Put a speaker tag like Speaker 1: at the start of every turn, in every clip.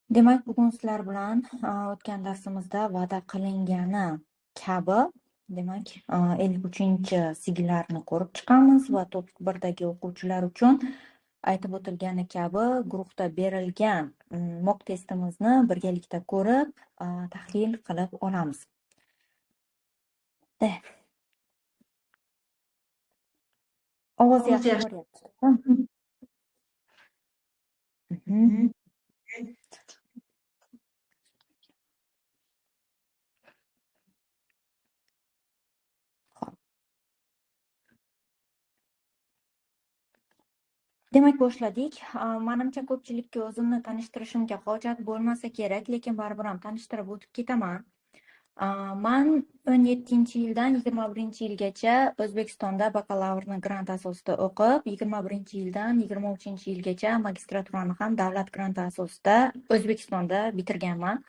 Speaker 1: Demak, bugun sizlar bilan o'tgan darsimizda va'da qilingani kabi, demak, 53-chi signallarni ko'rib chiqamiz va topik 1dagi o'quvchilar uchun aytib o'tilgani kabi guruhda berilgan mock testimizni birgalikda ko'rib, tahlil qilib olamiz. Ovoz yaxshi boryapti. Demak, boshladik. Menimcha ko'pchilikka o'zimni tanishtirishimga hojat bo'lmasa kerak, lekin baribir ham tanishtirib o'tib ketaman. Men 17-yildan 21-yilgacha O'zbekistonda bakalavrni grant asosida o'qib, 21-yildan 23-yilgacha magistraturani ham davlat granti asosida O'zbekistonda bitirganman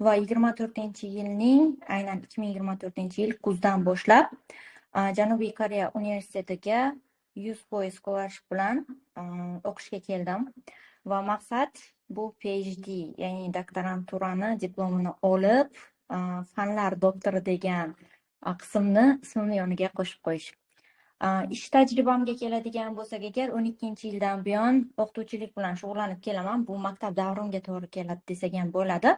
Speaker 1: va 24-yilning, aynan 2024-yil kuzdan boshlab Janubiy Koreya universitetiga 100% scholarship bilan o'qishga keldim va maqsad bu PhD, ya'ni doktoranturani diplomini olib, fanlar doktori degan qismni ismimni yoniga qo'shib qo'yish. Ish tajribamga keladigan bo'lsak agar, 12-yildan buyon o'qituvchilik bilan shug'ullanib kelaman. Bu maktab davrimga to'g'ri keladi desak ham bo'ladi.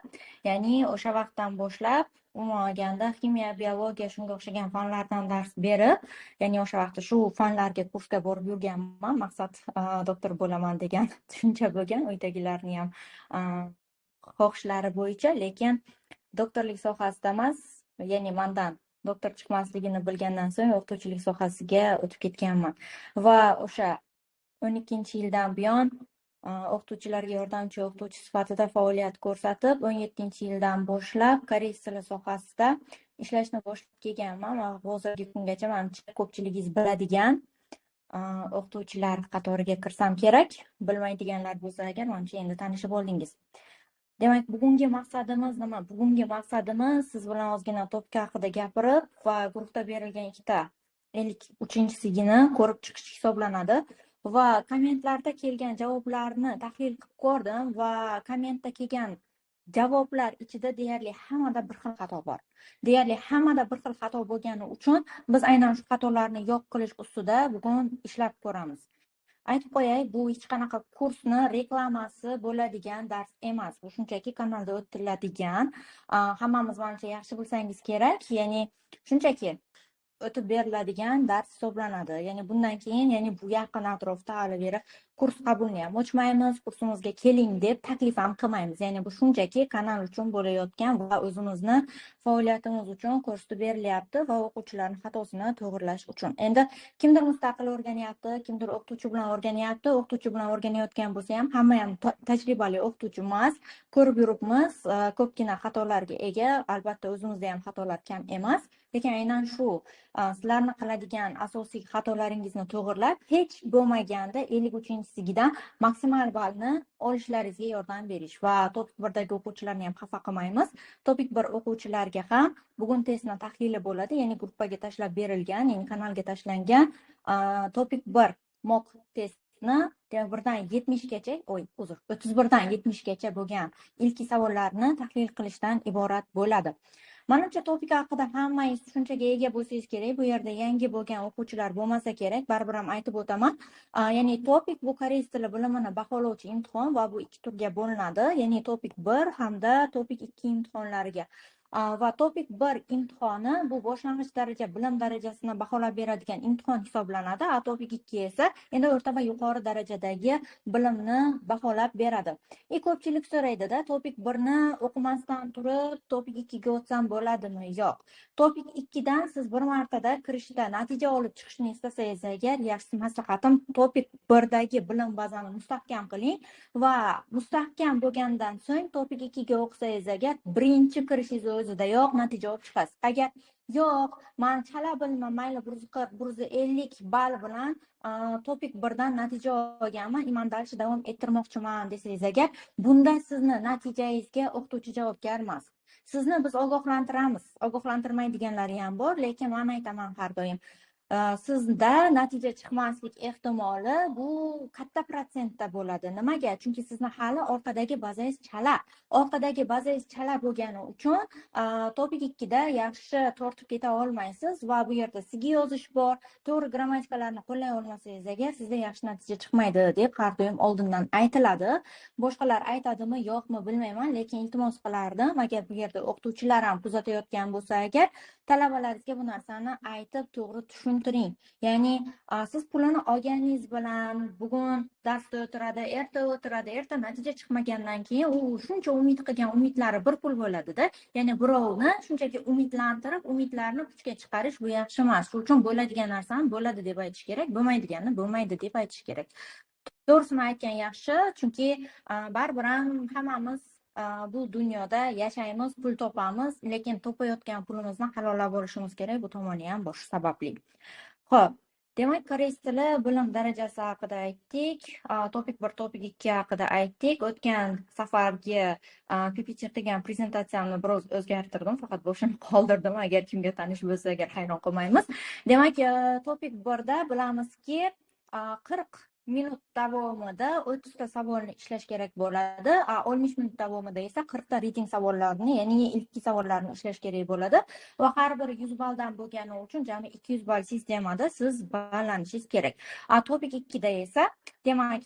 Speaker 1: Ya'ni o'sha vaqtdan boshlab umuman olganda ximiya, biologiya shunga o'xshagan fanlardan dars berib, ya'ni o'sha vaqtda shu fanlarga kursga borib yurganman. Maqsad doktor bo'laman degan tushuncha bo'lgan, uydagilarni ham xohishlari bo'yicha, lekin doktorlik sohasida emas, ya'ni mendan doktor chiqmasligini bilgandan so'ng o'qituvchilik sohasiga o'tib ketganman va o'sha 12-yildan buyon o'qituvchilarga yordamchi o'qituvchi sifatida faoliyat ko'rsatib, 17-yildan boshlab koreys tili sohasida ishlashni boshlab kelganman va hozirgi kungacha menimcha ko'pchiligingiz biladigan o'qituvchilar qatoriga kirsam kerak. Bilmaydiganlar bo'lsa agar, menimcha endi tanishib oldingiz. Demak, bugungi maqsadimiz nima? Bugungi maqsadimiz siz bilan ozgina topik haqida gapirib va guruhda berilgan ikkita 53-sigini ko'rib chiqish hisoblanadi va kommentlarda kelgan javoblarni tahlil qilib ko'rdim va kommentda kelgan javoblar ichida deyarli hammada bir xil xato bor. Deyarli hammada bir xil xato bo'lgani uchun biz aynan shu xatolarni yo'q qilish ustida bugun ishlab ko'ramiz. Aytib qo'yay, bu hech qanaqa kursni reklamasi bo'ladigan dars emas. Bu shunchaki kanalda o'tiladigan, hammamiz menimcha yaxshi bilsangiz kerak, ya'ni shunchaki o'tib beriladigan dars hisoblanadi. Ya'ni bundan keyin, ya'ni bu yaqin atrofda hali beri kurs qabulini ham ochmaymiz, kursimizga keling deb taklif ham qilmaymiz. Ya'ni bu shunchaki kanal uchun bo'layotgan va o'zimizni faoliyatimiz uchun ko'rsatib berilyapti va o'quvchilarning xatosini to'g'rilash uchun. Endi kimdir mustaqil o'rganyapti, kimdir o'qituvchi bilan o'rganyapti. O'qituvchi bilan o'rganayotgan bo'lsa ham hamma ham tajribali o'qituvchi emas. Ko'rib yuribmiz, ko'pgina xatolarga ega. Albatta o'zimizda ham xatolar kam emas, lekin aynan shu sizlarni qiladigan asosiy xatolaringizni to'g'irlab, hech bo'lmaganda 53-sigidan maksimal ballni olishlaringizga yordam berish va topik 1dagi o'quvchilarni ham xafa qilmaymiz. Topik 1 o'quvchilarga ham bugun testni tahlili bo'ladi, ya'ni gruppaga tashlab berilgan, ya'ni kanalga tashlangan topik 1 mock testni 1dan 70gacha, 31dan 70gacha bo'lgan ilk savollarni tahlil qilishdan iborat bo'ladi. Menimcha topik haqida hammangiz tushunchaga ega bo'lsangiz kerak. Bu yerda yangi bo'lgan o'quvchilar bo'lmasa kerak, baribir ham aytib o'taman. Ya'ni topik bu koreys tili bilimini baholovchi imtihon va bu ikki turga bo'linadi. Ya'ni topik 1 hamda topik 2 imtihonlariga. Va topik 1 imtihoni bu boshlang'ich daraja bilim darajasini baholab beradigan imtihon hisoblanadi. Topik 2 esa endi o'rta va yuqori darajadagi bilimni baholab beradi. Ko'pchilik so'raydi-da, topik 1ni o'qimasdan turib topik 2ga o'tsam bo'ladimi? Yo'q. Topik 2dan siz bir martada kirishda natija olib chiqishni istasangiz agar, yaxshi maslahatim topik 1dagi bilim bazani mustahkam qiling va mustahkam bo'lgandan so'ng topik 2ga o'qisangiz agar, birinchi kirishingiz o'zidayoq natija olib chiqasiz. Agar yo'q, men chala bilmayman, mayli 140-150 ball bilan topik 1dan natija olganman, imandalishni davom ettirmoqchiman desangiz agar, bunda sizni natijangizga o'qituvchi javobgar emas. Sizni biz ogohlantiramiz. Ogohlantirmaydiganlari ham bor, lekin men aytaman har doim, sizda natija chiqmaslik ehtimoli bu katta protsentda bo'ladi. Nimaga? Chunki sizni hali orqadagi bazangiz chala. Orqadagi bazangiz chala bo'lgani uchun topik 2da yaxshi tortib keta olmaysiz va bu yerda sizga yozish bor. To'g'ri grammatikalarni qo'llay olmasangiz agar sizda yaxshi natija chiqmaydi deb har doim oldindan aytiladi. Boshqalar aytadimi, yo'qmi bilmayman, lekin iltimos qilardim agar bu yerda o'qituvchilar ham kuzatayotgan bo'lsa agar talabalaringizga bu narsani aytib to'g'ri tushuntiring. Ya'ni siz pulini olganingiz bilan bugun darsda o'tiradi, erta natija chiqmagandan keyin u shuncha umid qilgan umidlari bir pul bo'ladida. Ya'ni birovni shunchaki umidlantirib, umidlarni puchga chiqarish bu yaxshi emas. Shuning uchun bo'ladigan narsani bo'ladi deb aytish kerak, bo'lmaydiganni bo'lmaydi deb aytish kerak. To'g'risini aytgan yaxshi, chunki baribir ham hammamiz bu dunyoda yashaymiz, pul topamiz, lekin topayotgan pulimizni halollab olishimiz kerak. Bu tomoni ham bosh sababli. Xo'p, demak, koreys tili bilim darajasi haqida aytdik, topik 1, topik 2 haqida aytdik. O'tgan safargi PPT qilgan prezentatsiyamni biroz o'zgartirdim, faqat bo'shini qoldirdim. Agar kimga tanish bo'lsa, agar hayron qolmaymiz. Demak, topik 1da bilamizki, 40 minut davomida 30 ta savolni ishlash kerak bo'ladi. 60 minut davomida esa 40 ta reading savollarini, ya'ni ilk savollarni ishlash kerak bo'ladi va har biri 100 balldan bo'lgani uchun jami 200 ball sistemada siz ballanishingiz kerak. Topik 2da esa, demak,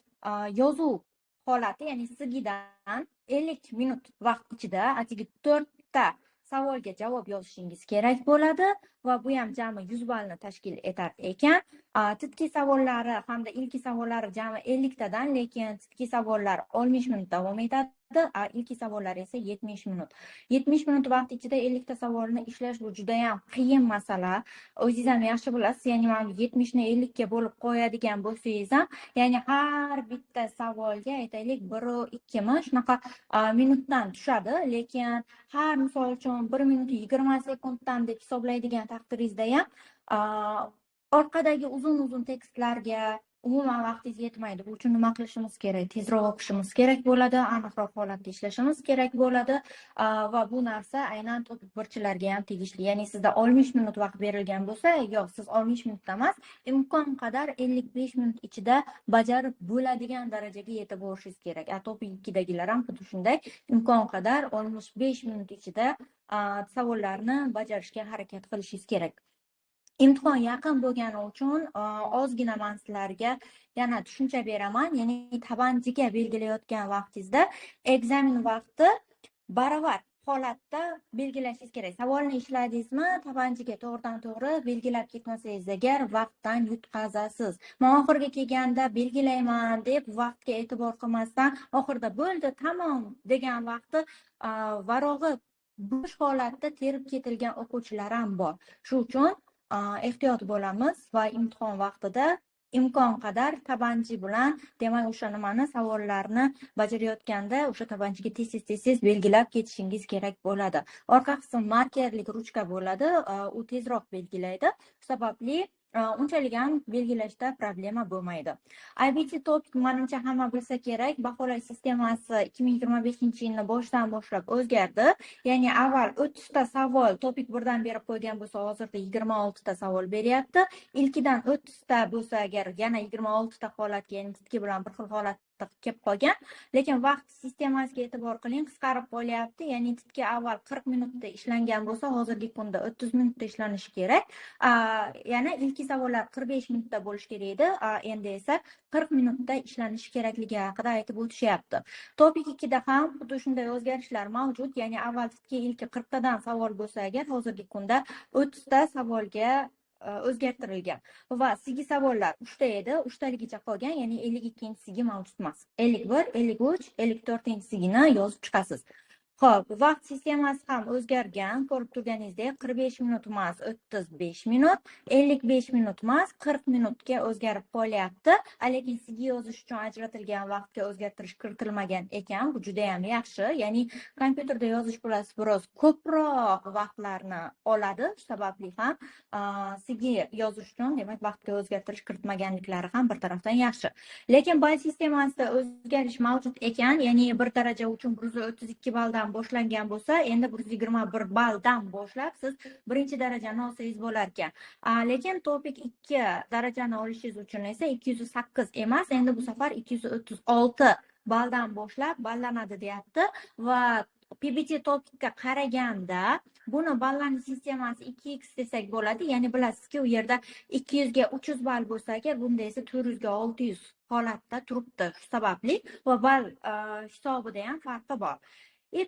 Speaker 1: yozuv holati, ya'ni sigidan 50 minut vaqt ichida atigi 4 ta savolga javob yozishingiz kerak bo'ladi va bu ham jami 100 ballni tashkil etar ekan. Titki savollari hamda ilk savollari jami 50 tadan, lekin titki savollar 60 minut davom etadi. Ilk savollar esa 70 minut. 70 minut vaqt ichida 50 ta savolni ishlash bu juda ham qiyin masala. O'zingiz ham yaxshi bilasiz, ya'ni mana 70 ni 50 ga bo'lib qo'yadigan bo'lsangiz ham, ya'ni har bitta savolga aytaylik 1-2 mi shunaqa minutdan tushadi, lekin har misol uchun 1 minut 20 sekunddan deb hisoblaydigan taqdiringizda ham orqadagi uzun tekstlarga umuman vaqtingiz yetmaydi. Bu uchun nima qilishimiz kerak? Tezroq o'qishimiz kerak bo'ladi, aniqroq holatda ishlashimiz kerak bo'ladi va bu narsa aynan topik birchilarga ham tegishli. Ya'ni sizda 60 minut vaqt berilgan bo'lsa, yo'q, siz 60 minutda emas, imkon qadar 55 minut ichida bajarib bo'ladigan darajaga yetib borishingiz kerak. Topik 2dagilar ham xuddi shunday, imkon qadar 65 minut ichida savollarni bajarishga harakat qilishingiz kerak. Imtihon yaqin bo'lgani uchun ozgina men sizlarga yana tushuncha beraman. Ya'ni tabanchiga belgilayotgan vaqtingizda ekzamen vaqti baravar holatda belgilashingiz kerak. Savolni ishladingizmi, tabanchiga to'g'ridan-to'g'ri belgilab ketmasangiz agar vaqtdan yutqazasiz. Men oxirga kelganda belgilayman deb vaqtga e'tibor qilmasdan, oxirida bo'ldi, tamom degan vaqti varog'i bo'sh holatda terib ketilgan o'quvchilar ham bor. Shuning uchun ehtiyot bo'lamiz va imtihon vaqtida imkon qadar tabanchi bilan, demak, o'sha nimani savollarni bajarayotganda o'sha tabanchiga tez belgilab ketishingiz kerak bo'ladi. Orqa qism markerlik ruchka bo'ladi, u tezroq belgilaydi. Sababli unchalik ham belgilashda problema bo'lmaydi. IBT topik menimcha hamma bilsa kerak, baholash sistemasi 2025-yilning boshidan boshlab o'zgardi. Ya'ni avval 30 ta savol topik 1dan berib qo'ygan bo'lsa, hozirda 26 ta savol beryapti. Ilkidan 30 ta bo'lsa agar yana 26 ta holatga, ya'ni titki bilan bir xil holatda kelib qolgan. Lekin vaqt sistemasiga e'tibor qiling, qisqarib qolyapti. Ya'ni titki avval 40 minutda ishlangan bo'lsa, hozirgi kunda 30 minutda ishlanishi kerak. Yana ilk savollar 45 minutda bo'lish kerak edi, endi esa 40 minutda ishlanishi kerakligi haqida aytib o'tishyapti. Topik 2da ham xuddi shunday o'zgarishlar mavjud. Ya'ni avval titki ilki 40 tadan savol bo'lsa agar, hozirgi kunda 30 ta savolga o'zgartirilgan va sigi savollar 3 ta edi, 3 taligicha qolgan, ya'ni 52-sigi mavjud emas. 51, 53, 54-sigini yozib chiqasiz. Xo'p, vaqt sistemasi ham o'zgargan. Ko'rib turganingizdek, 45 minut emas, 35 minut, 55 minut emas, 40 minutga o'zgarib qolyapti. Lekin sizga yozish uchun ajratilgan vaqtga o'zgartirish kiritilmagan ekan. Bu juda ham yaxshi. Ya'ni kompyuterda yozish bilasiz, biroz ko'proq vaqtlarni oladi. Shu sababli ham sizga yozish uchun, demak, vaqtga o'zgartirish kiritmaganliklari ham bir tarafdan yaxshi. Lekin ball sistemasida o'zgarish mavjud ekan. Ya'ni bir daraja uchun 132 balldan boshlangan bo'lsa, endi 121 balldan boshlab siz birinchi darajani olsangiz bo'lar ekan. Lekin topik 2 darajani olishingiz uchun esa 208 emas, endi bu safar 236 balldan boshlab ballanadi deyapti va PBT topikka qaraganda buni ballanish sistemasi 2x desak bo'ladi. Ya'ni bilasizki, u yerda 200 ga 300 ball bo'lsa agar, bunda esa 400 ga 600 holatda turibdi. Shu sababli va ball hisobida ham farqi bor.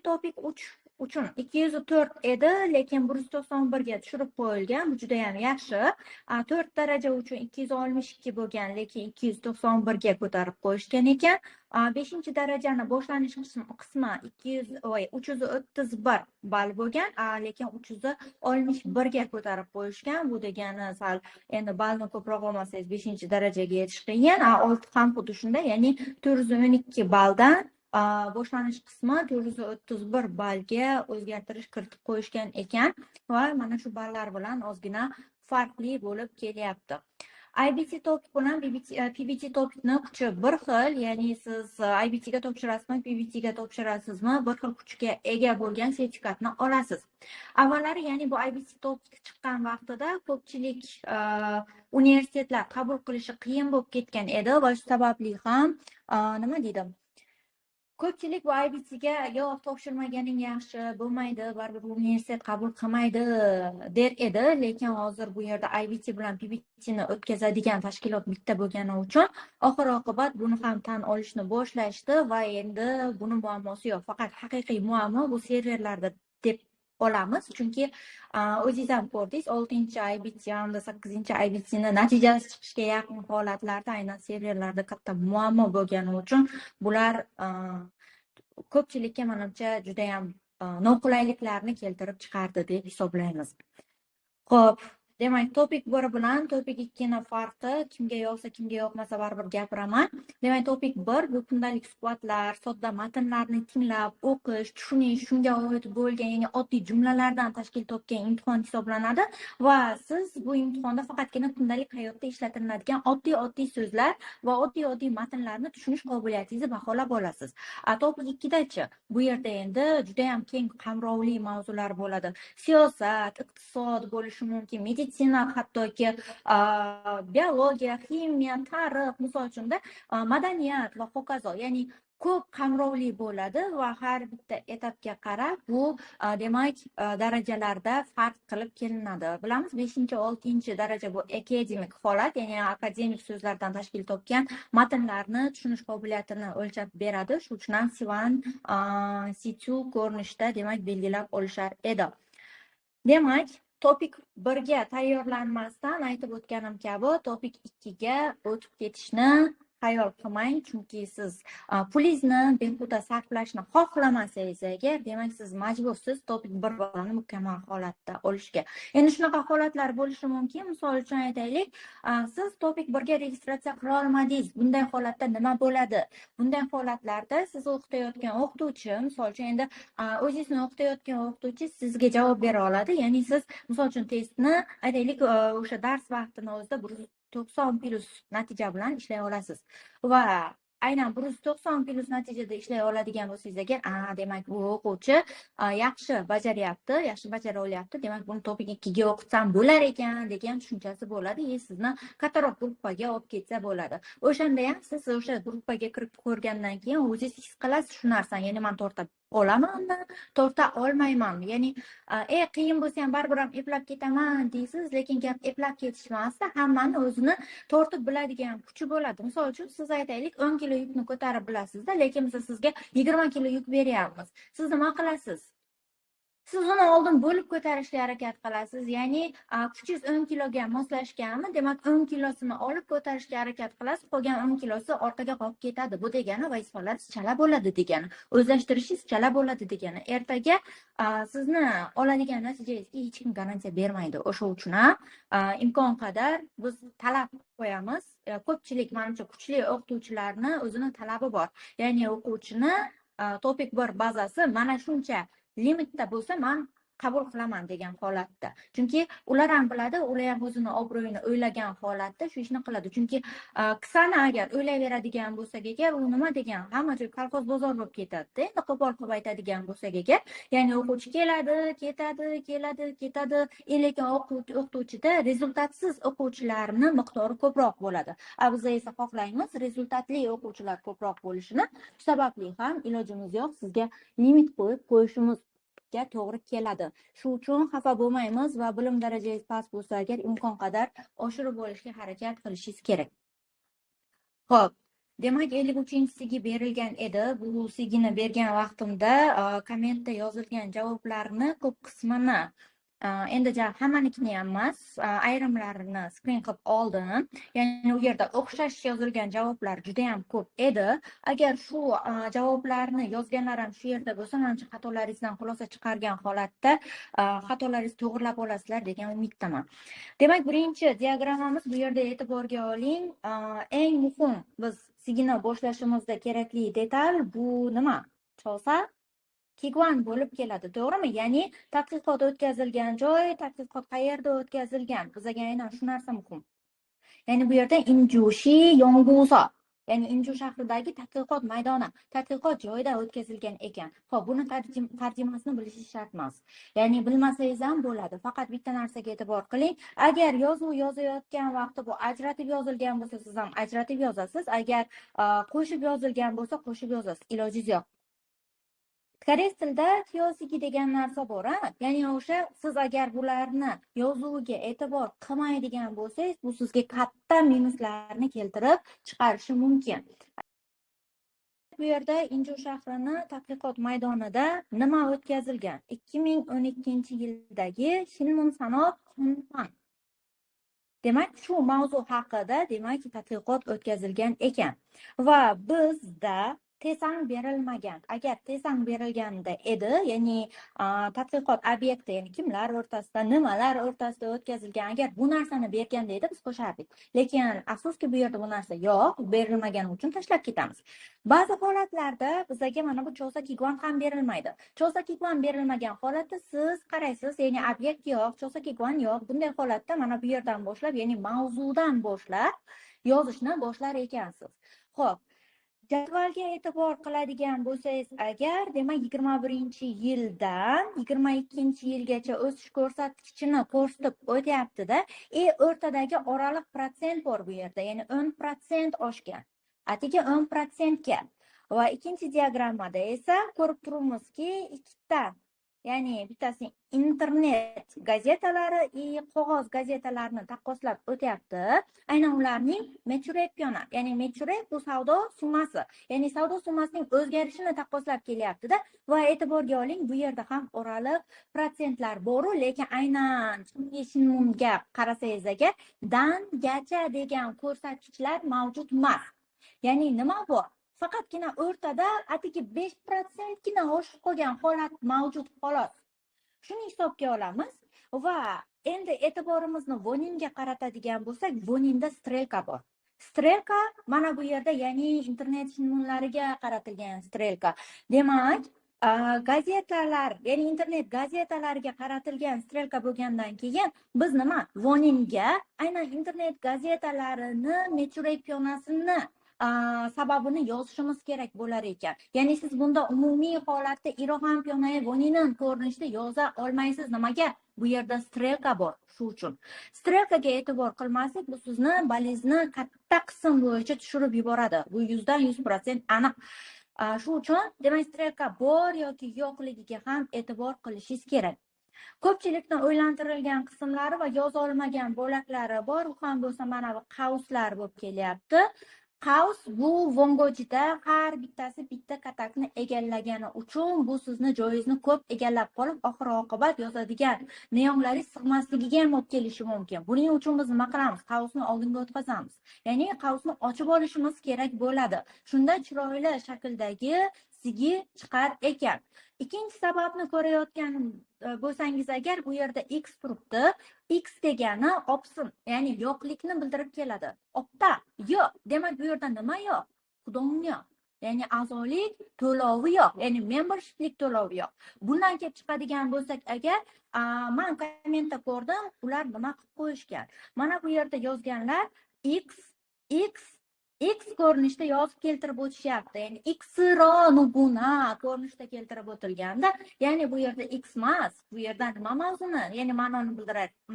Speaker 1: Topik 3 uchun 204 edi, lekin 191 ga tushirib qo'yilgan. Bu juda ham yaxshi. 4 daraja uchun 262 bo'lgan, lekin 291 ga ko'tarib qo'yishgan ekan. 5-darajani boshlanish qismi 331 ball bo'lgan, lekin 361 ga ko'tarib qo'yishgan. Bu degani sal endi ballni ko'proq olmasangiz 5-darajaga yetish qiyin. 6 ham xuddi shunday, ya'ni 412 balldan boshlanish qismi 431 ballga o'zgartirish kiritib qo'yishgan ekan va mana shu ballar bilan ozgina farqli bo'lib kelyapti. IBT topik bilan PBT topikni kuchi bir xil, ya'ni siz IBT ga topshirasizmi, PBT ga topshirasizmi, bir xil kuchga ega bo'lgan sertifikatni olasiz. Avvallari, ya'ni bu IBT topik chiqqan vaqtida ko'pchilik universitetlar qabul qilishi qiyin bo'lib ketgan edi va shu sababli ham nima deydi? Ko'pchilik bu IBTga yo'q, topshirmaganing yaxshi, bo'lmaydi, baribir universitet qabul qilmaydi der edi. Lekin hozir bu yerda IBT bilan PBTni o'tkazadigan tashkilot bitta bo'lgani uchun oxir-oqibat buni ham tan olishni boshlashdi va endi buni muammosi yo'q. Faqat haqiqiy muammo bu serverlarda deb olamiz. Chunki o'zingiz ham ko'rdingiz, 6-IBT hamda 8-IBTni natijasi chiqishga yaqin holatlarda aynan serverlarda katta muammo bo'lgani uchun bular ko'pchilikka menimcha juda ham noqulayliklarni keltirib chiqardi deb hisoblaymiz. Xo'p, demak, topik 1 bilan topik 2 ning farqi, kimga yoqsa, kimga yoqmasa baribir gapiraman. Demak, topik 1 bu kundalik suhbatlar, sodda matnlarni tinglab, o'qish, tushunish, shunga oid bo'lgan, ya'ni oddiy jumlalardan tashkil topgan imtihon hisoblanadi va siz bu imtihonda faqatgina kundalik hayotda ishlatiladigan oddiy so'zlar va oddiy matnlarni tushunish qobiliyatingizni baholab olasiz. Topik 2dachi, bu yerda endi juda ham keng qamrovli mavzular bo'ladi. Siyosat, iqtisod bo'lishi mumkin, meditsina, hattoki biologiya, ximiya, tarix, misol uchun madaniyat va hokazo. Ya'ni ko'p qamrovli bo'ladi va har bitta etapga qarab bu demak darajalarda farq qilib kelinadi. Bilamiz, 5-6 daraja bu akademik holat, ya'ni akademik so'zlardan tashkil topgan matnlarni tushunish qobiliyatini o'lchab beradi. Shu uchun ham C1, C2 ko'rinishda demak belgilab olishar edi. Demak, topik 1 ga tayyorlanmasdan aytib o'tganim kabi topik 2 ga o'tib ketishni xayol qilmang, chunki siz pulingizni behuda sarflashni xohlamasangiz agar, demak siz majbursiz topik 1 ballani mukammal holatda olishga. Endi shunaqa holatlar bo'lishi mumkin. Misol uchun aytaylik, siz topik 1 ga registratsiya qila olmadingiz. Bunday holatda nima bo'ladi? Bunday holatlarda siz o'qitayotgan o'qituvchi, misol uchun endi o'zingizni o'qitayotgan o'qituvchi sizga javob bera oladi. Ya'ni siz misol uchun testni aytaylik o'sha dars vaqtini o'zida 90+ natija bilan ishlay olasiz va aynan 190+ natijada ishlay oladigan bo'lsangiz agar, demak bu o'quvchi yaxshi bajaryapti, yaxshi bajara olyapti, demak buni topik 2 ga o'qitsam bo'lar ekan degan tushunchasi bo'ladi. Sizni kattaroq gruppaga olib ketsa bo'ladi. O'shanda ham siz o'sha gruppaga kirib ko'rgandan keyin o'zingiz his qilasiz shu narsani, ya'ni men torta olamanmi, torta olmayman. Ya'ni qiyin bo'lsa ham baribir ham eplab ketaman deysiz, lekin gap eplab ketish emasda, hammani o'zini tortib biladigan kuchi bo'ladi. Misol uchun siz aytaylik 10 kilo yukni ko'tarib bilasizda, lekin biz sizga 20 kilo yuk beryapmiz. Siz nima qilasiz? Siz uni oldin bo'lib ko'tarishga harakat qilasiz. Ya'ni kuchingiz 10 kiloga moslashganmi, demak 10 kilosini olib ko'tarishga harakat qilasiz, qolgan 10 kilosi orqaga qolib ketadi. Bu degani vazifalar chala bo'ladi degani, o'zlashtirishingiz chala bo'ladi degani. Ertaga sizni oladigan natijangizga hech kim garantiya bermaydi. O'sha uchun ham imkon qadar biz talab qo'yamiz. Ko'pchilik menimcha kuchli o'qituvchilarni o'zini talabi bor. Ya'ni o'quvchini topik 1 bazasi mana shuncha limitda bo'lsa, men qabul qilaman degan holatda. Chunki ular ham biladi, ular ham o'zini obro'yini o'ylagan holatda shu ishni qiladi. Chunki qisani agar o'ylayveradigan bo'lsak agar, u nima degan, hamma joy kolxoz bozor bo'lib ketadi-da. Endi qo'pol qilib aytadigan bo'lsak agar, ya'ni o'quvchi keladi, ketadi, lekin o'qituvchida rezultatsiz o'quvchilarni miqdori ko'proq bo'ladi. Biz esa xohlaymiz rezultatli o'quvchilar ko'proq bo'lishini. Shu sababli ham ilojimiz yo'q, sizga limit qo'yib qo'yishimizga to'g'ri keladi. Shu uchun xafa bo'lmaymiz va bilim darajangiz past bo'lsa agar imkon qadar oshirib olishga harakat qilishingiz kerak. Xo'p, demak 53-siga berilgan edi. Bu sigini bergan vaqtimda kommentda yozilgan javoblarni ko'p qismini endi hammanikini ham emas, ayrimlarini skrin qilib oldim. Ya'ni u yerda o'xshash yozilgan javoblar juda ham ko'p edi. Agar shu javoblarni yozganlar ham shu yerda bo'lsa, menimcha xatolaringizdan xulosa chiqargan holatda xatolaringizni to'g'rilab olasizlar degan umiddaman. Demak, birinchi diagrammamiz bu yerda e'tiborga oling. Eng muhim biz sigini boshlashimizda kerakli detal bu nima? Chosa Kiguan bo'lib keladi, to'g'rimi? Ya'ni tadqiqot o'tkazilgan joy, tadqiqot qayerda o'tkazilgan? Bizga aynan shu narsa muhim. Ya'ni bu yerda Injushi Yongguso, ya'ni Inju shahridagi tadqiqot maydoni, tadqiqot joyida o'tkazilgan ekan. Xo'p, buni tarjimasini bilishingiz shart emas. Ya'ni bilmasangiz ham bo'ladi. Faqat bitta narsaga e'tibor qiling. Agar yozuv yozayotgan vaqtda bu ajratib yozilgan bo'lsa, siz ham ajratib yozasiz. Agar qo'shib yozilgan bo'lsa, qo'shib yozasiz. Ilojingiz yo'q. Koreys tilida kiyosiki degan narsa bor, ya'ni o'sha siz agar bularni yozuviga e'tibor qilmaydigan bo'lsangiz, bu sizga katta minuslarni keltirib chiqarishi mumkin. Bu yerda Inju shahrini tadqiqot maydonida nima o'tkazilgan? 2012-yildagi Shinmun Sanoat Xunpan. Demak, shu mavzu haqida demak tadqiqot o'tkazilgan ekan va bizda tesang berilmagan. Agar tesang berilganda edi, ya'ni tadqiqot obyekti, ya'ni kimlar o'rtasida, nimalar o'rtasida o'tkazilgan, agar bu narsani berganda edi, biz qo'shardik. Lekin afsuski bu yerda bu narsa yo'q, berilmagani uchun tashlab ketamiz. Ba'zi holatlarda bizga mana bu Chosa Kiguan ham berilmaydi. Chosa Kiguan berilmagan holatda siz qaraysiz, ya'ni obyekt yo'q, Chosa Kiguan yo'q. Bunday holatda mana bu yerdan boshlab, ya'ni mavzudan boshlab yozishni boshlar ekansiz. Xo'p, jadvalga e'tibor qiladigan bo'lsangiz agar, demak 21-yildan 22-yilgacha o'sish ko'rsatkichini ko'rsatib o'tyapti-da, o'rtadagi oraliq protsent bor bu yerda, ya'ni 10% oshgan. Atigi 10%ga. Va ikkinchi diagrammada esa ko'rib turibmizki, ikkita, ya'ni bittasi internet gazetalari, qog'oz gazetalarni taqqoslab o'tyapti. Aynan ularning mechurepiona, ya'ni mechurep bu savdo summasi, ya'ni savdo summasining o'zgarishini taqqoslab kelyapti-da. Va e'tiborga oling, bu yerda ham oraliq protsentlar bor, lekin aynan Shinmunga qarasangiz agar dangacha degan ko'rsatkichlar mavjud emas. Ya'ni nima bor? Faqatgina o'rtada atigi 5%gina oshib qolgan holat mavjud xolos. Shuni hisobga olamiz va endi e'tiborimizni Voninga qaratadigan bo'lsak, Voninda strelka bor. Strelka mana bu yerda, ya'ni internet shinmunlariga qaratilgan strelka. Demak, gazetalar, ya'ni internet gazetalariga qaratilgan strelka bo'lgandan keyin biz nima? Voninga aynan internet gazetalarini mechurepionasini sababini yozishimiz kerak bo'lar ekan. Ya'ni siz bunda umumiy holatda Irohan pionay Voninin ko'rinishida yoza olmaysiz. Nimaga? Bu yerda strelka bor. Shu uchun strelkaga e'tibor qilmasak, bu sizni balingizni katta qism bo'yicha tushirib yuboradi. Bu 100% aniq. Shu uchun demak strelka bor yoki yo'qligiga ham e'tibor qilishingiz kerak. Ko'pchilikni o'ylantirilgan qismlari va yoza olmagan bo'laklari bor. U ham bo'lsa mana bu qauslar bo'lib kelyapti. Qaus bu Vongojida har bittasi bitta katakni egallagani uchun bu sizni joyingizni ko'p egallab qolib, oxir oqibat yozadigan neonlaringiz sig'masligiga ham olib kelishi mumkin. Buning uchun biz nima qilamiz? Qausni oldinga o'tkazamiz. Ya'ni qausni ochib olishimiz kerak bo'ladi. Shunda chiroyli shakldagi sigi chiqar ekan. Ikkinchi sababni ko'rayotgan bo'lsangiz agar, bu yerda x turibdi. X degani opsin, ya'ni yo'qlikni bildirib keladi. Opta yo'q. Demak, bu yerda nima yo'q? Xudong yo'q. ya'ni a'zolik to'lovi yo'q, ya'ni membershiplik to'lovi yo'q. Bundan kelib chiqadigan bo'lsak agar, men kommentda ko'rdim, ular nima qilib qo'yishgan. Mana bu yerda yozganlar X ko'rinishda yozib keltirib o'tishyapti. Ya'ni X-nuguna ko'rinishda keltirib o'tilganda, ya'ni bu yerda X emas, bu yerda nima mavzuni, ya'ni ma'noni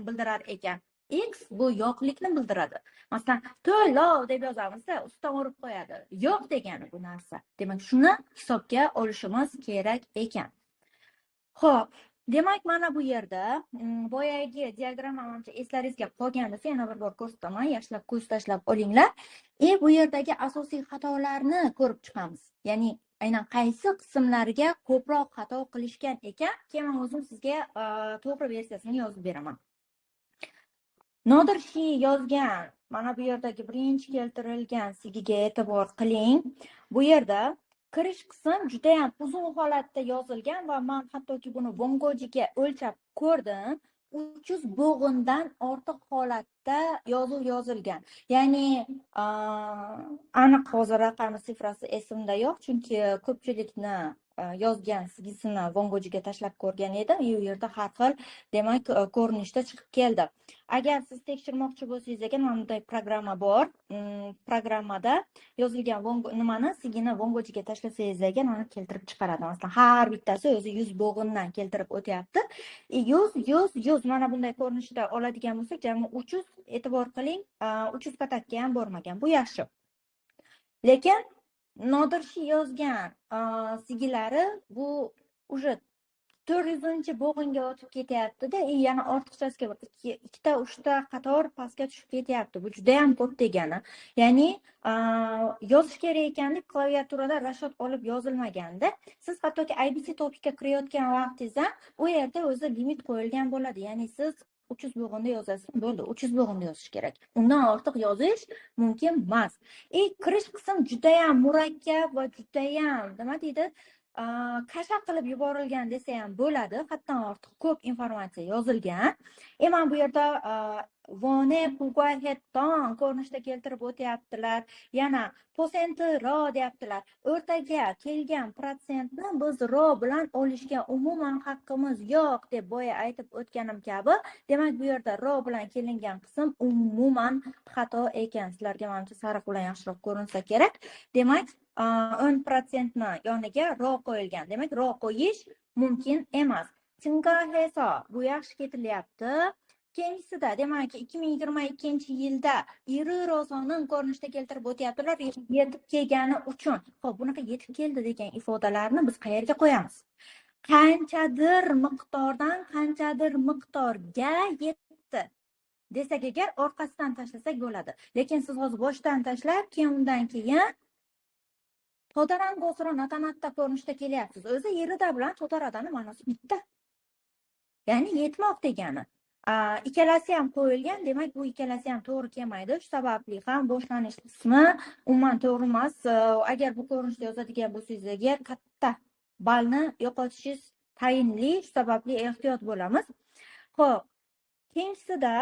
Speaker 1: bildirar ekan. X bu yo'qlikni bildiradi. Masalan, to'lov deb yozamizda, ustidan urib qo'yadi. Yo'q degani bu narsa. Demak, shuni hisobga olishimiz kerak ekan. Xo'p, demak, mana bu yerda boyagi diagramma menimcha eslaringizga qolgan bo'lsa, yana bir bor ko'rsataman, yaxshilab ko'z tashlab olinglar. Bu yerdagi asosiy xatolarni ko'rib chiqamiz. Ya'ni aynan qaysi qismlarga ko'proq xato qilishgan ekan, keyin o'zim sizga to'g'ri versiyasini yozib beraman. Nodir Shi yozgan, mana bu yerdagi birinchi keltirilgan sigiga e'tibor qiling. Bu yerda kirish qism juda ham uzun holatda yozilgan va men hattoki buni vongojiga o'lchab ko'rdim. 300 bo'g'indan ortiq holatda yozuv yozilgan. Ya'ni aniq hozir raqami sifrasi esimda yo'q, chunki ko'pchilikni yozgan sigisini vongojiga tashlab ko'rgan edim. U yerda har xil, demak, ko'rinishda chiqib keldi. Agar siz tekshirmoqchi bo'lsangiz ekan, mana bunday programma bor. Programmada yozilgan nimani sigini vongojiga tashlasangiz ekan, uni keltirib chiqaradi. Masalan, har bittasi o'zi 100 bo'g'indan keltirib o'tyapti. 100 mana bunday ko'rinishda oladigan bo'lsak, jami 300, e'tibor qiling, 300 katakka ham bormagan. Bu yaxshi. Lekin Nodir Shi yozgan sigilari bu уже 400 bo'g'inga o'tib ketyapti-da, yana ortiqchasiga 2-3ta qator pastga tushib ketyapti. Bu juda ham ko'p degani. Ya'ni yozish kerak ekan deb klaviaturada rashod olib yozilmaganda, siz hattoki ABC topikka kirayotgan vaqtingizda u yerda o'zi limit qo'yilgan bo'ladi. Ya'ni siz 300 bo'g'inda yozasiz, bo'ldi, 300 bo'g'inda yozish kerak. Undan ortiq yozish mumkin emas. Kirish qism juda ham murakkab va juda ham, nima deydi, kasha qilib yuborilgan desa ham bo'ladi. Hattoki ortiq ko'p informatsiya yozilgan. Men bu yerda vone puguaheton ko'rinishda keltirib o'tyaptilar. Yana prosenti ro deyaptilar. O'rtaga kelgan protsentni biz ro bilan olishga umuman haqqimiz yo'q deb boya aytib o'tganim kabi, demak bu yerda ro bilan kelingan qism umuman xato ekan. Sizlarga menimcha sariq bilan yaxshiroq ko'rinsa kerak. Demak, 10%ni yoniga ro qo'yilgan. Demak, ro qo'yish mumkin emas. Tingaheso bu yaxshi ketilyapti. Keyingisida, demak, 2022-yilda iri ro'zoning ko'rinishda keltirib o'tyaptilar, yetib kelgani uchun. Xo'p, bunaqa yetib keldi degan ifodalarni biz qayerga qo'yamiz? Qanchadir miqdordan qanchadir miqdorga yetdi desak agar, orqasidan tashlasak bo'ladi. Lekin siz hozir boshdan tashlab, keyin undan keyin todaran g'osro natanatta ko'rinishda kelyapsiz. O'zi yerida bilan todaradani ma'nosi bitta. Ya'ni yetmoq degani. Ikkalasi ham qo'yilgan, demak bu ikkalasi ham to'g'ri kelmaydi. Shu sababli ham boshlanish qismi umuman to'g'ri emas. Agar bu ko'rinishda yozadigan bo'lsangiz, agar katta ballni yo'qotishingiz tayinli, shu sababli ehtiyot bo'lamiz. Xo'p, keyingisida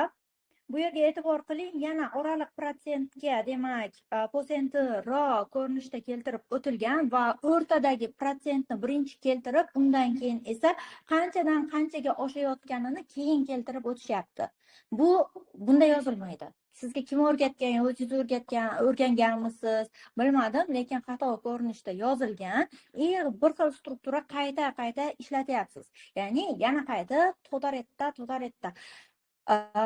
Speaker 1: bu yerga e'tibor qiling, yana oraliq protsentga, demak, prosenti ro ko'rinishda keltirib o'tilgan va o'rtadagi protsentni birinchi keltirib, undan keyin esa qanchadan qanchaga oshayotganini keyin keltirib o'tishyapti. Bu bunday yozilmaydi. Sizga kim o'rgatgan, o'zingiz o'rganganmisiz, bilmadim, lekin xato ko'rinishda yozilgan. Bir xil struktura qayta ishlatyapsiz. Ya'ni yana qayta to'daretta.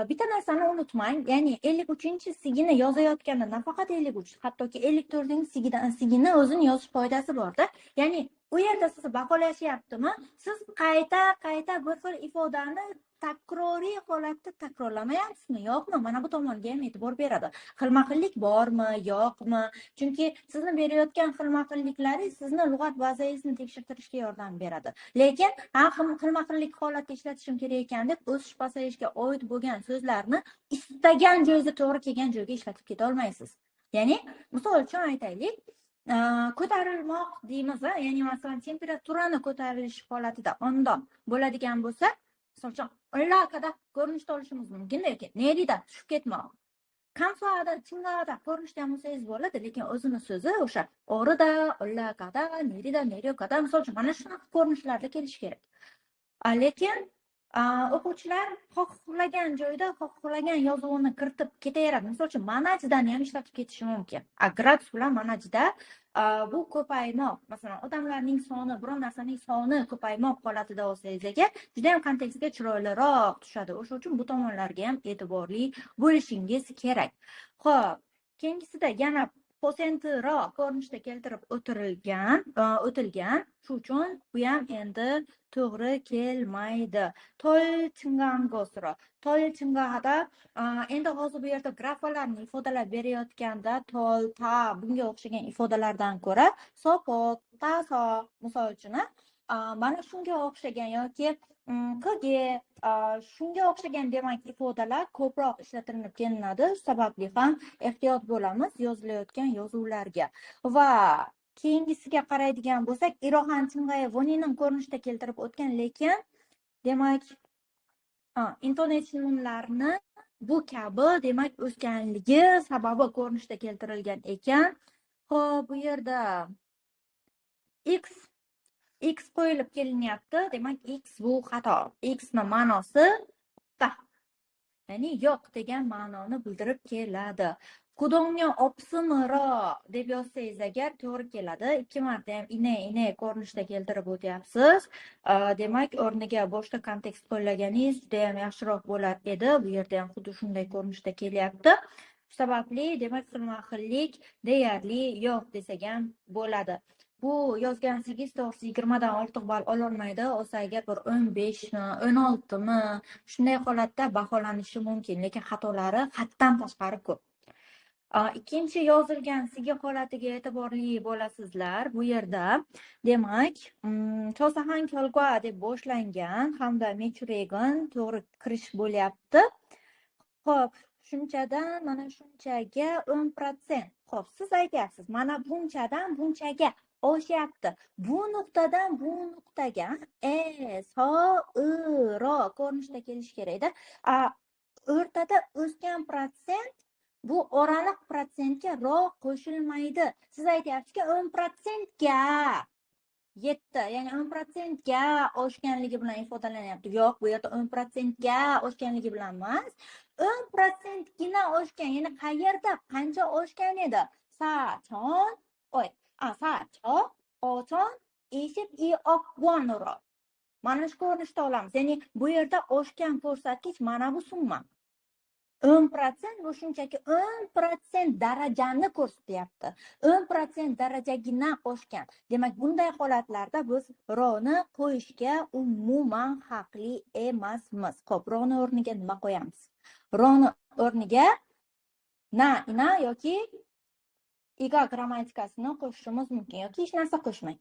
Speaker 1: Bitta narsani unutmang, ya'ni 53-sigini yozayotganda nafaqat 53, hattoki 54-sigini o'zini yozish foydasi bor-da. Ya'ni u yerda siz baholashyaptimi? Siz qayta bir xil ifodani takroriy holatda takrorlamayapsizmi, yo'qmi? Mana bu tomonga ham e'tibor beradi. Xilma-xillik bormi, yo'qmi? Chunki sizni berayotgan xilma-xilliklaringiz sizni lug'at bazangizni tekshirtirishga yordam beradi. Lekin xilma-xillik holatda ishlatishim kerak ekan deb o'sish pasayishga oid bo'lgan so'zlarni istagan joyda to'g'ri kelgan joyga ishlatib keta olmaysiz. Ya'ni, misol uchun aytaylik, ko'tarilmoq deymiz, ya'ni masalan temperaturani ko'tarilish holatida onda bo'ladigan bo'lsa, misol uchun allaqada ko'rinishda olishimiz mumkin, lekin nerida tushib ketmoq. kamsoada, chingada ko'rinishda ham bo'lsangiz bo'ladi, lekin o'zini so'zi o'sha o'rida, ullaqada, nerida, neryoqada, misol uchun mana shunaqa ko'rinishlarda kelishi kerak. Lekin o'quvchilar xohlagan joyda xohlagan yozuvini kiritib ketaveradi. Misol uchun manajidan ham ishlatib ketishi mumkin. Gradus bilan manajida bu ko'paymoq, masalan, odamlarning soni, biron narsaning soni ko'paymoq holatida bo'lsangiz agar, juda ham kontekstga chiroyliroq tushadi. O'sha uchun bu tomonlarga ham e'tiborli bo'lishingiz kerak. Xo'p, keyingisida yana prosentroq ko'rinishda keltirib o'tilgan. Shu uchun bu ham endi to'g'ri kelmaydi. Tol-chingada endi hozir bu yerda grafalarni ifodalab berayotganda tol, ta bunga o'xshagan ifodalardan ko'ra sopot, taso misol uchun mana shunga o'xshagan yoki qge shunga o'xshagan demak ifodalar ko'proq ishlatilinib kelinadi. Shu sababli ham ehtiyot bo'lamiz yozilayotgan yozuvlarga. Va keyingisiga qaraydigan bo'lsak, Irohan Chingayevonining ko'rinishda keltirib o'tgan, lekin demak intonatsionlarni bu kabi demak o'sganligi sababi ko'rinishda keltirilgan ekan. Xo'p, bu yerda x qo'yilib kelinyapti. Demak, x bu xato. X ning ma'nosi ya'ni yo'q degan ma'noni bildirib keladi. Kudongni opsimiro deb yozsangiz agar to'g'ri keladi. 2 marta ham ine ko'rinishda keltirib o'tyapsiz. Demak, o'rniga boshqa kontekst qo'llaganingiz juda ham yaxshiroq bo'lar edi. Bu yerda ham xuddi shunday ko'rinishda kelyapti. Shu sababli demak xilma-xillik deyarli yo'q desak ham bo'ladi. Bu yozgansiz to'g'risi 20 dan ortiq ball ololmaydi. O'sa agar bir 15 mi, 16 mi shunday holatda baholanishi mumkin, lekin xatolari haddan tashqari ko'p. Ikkinchi yozilgansiga holatiga e'tiborli bo'lasizlar. Bu yerda demak, Chosahan Kyolgwa deb boshlangan hamda Mechuregen to'g'ri kirish bo'lyapti. Xo'p, shunchadan mana shunchaga 10%. Xo'p, siz aytyapsiz, mana bunchadan bunchaga oshyapti. Bu nuqtadan bu nuqtaga ro ko'rinishda kelish kerak-da. O'rtada o'sgan protsent bu oraliq protsentga ro qo'shilmaydi. Siz aytyapsizki 10% ga yetdi, ya'ni 10% ga oshganligi bilan ifodalanyapti. Yo'q, bu yerda 10% ga oshganligi bilan emas, 10% gina oshgan. Ya'ni qayerda, qancha oshgan edi? Sachon, sachon, ochon, eshib wonro. Mana shu ko'rinishda olamiz. Ya'ni bu yerda oshgan ko'rsatkich mana bu summa. 10% bu shunchaki 10% darajani ko'rsatyapti. 10% darajagina oshgan. Demak, bunday holatlarda biz roni qo'yishga umuman haqli emasmiz. Xo'p, roni o'rniga nima qo'yamiz? Roni o'rniga ina yoki iga grammatikasini qo'shishimiz mumkin yoki hech narsa qo'shmang.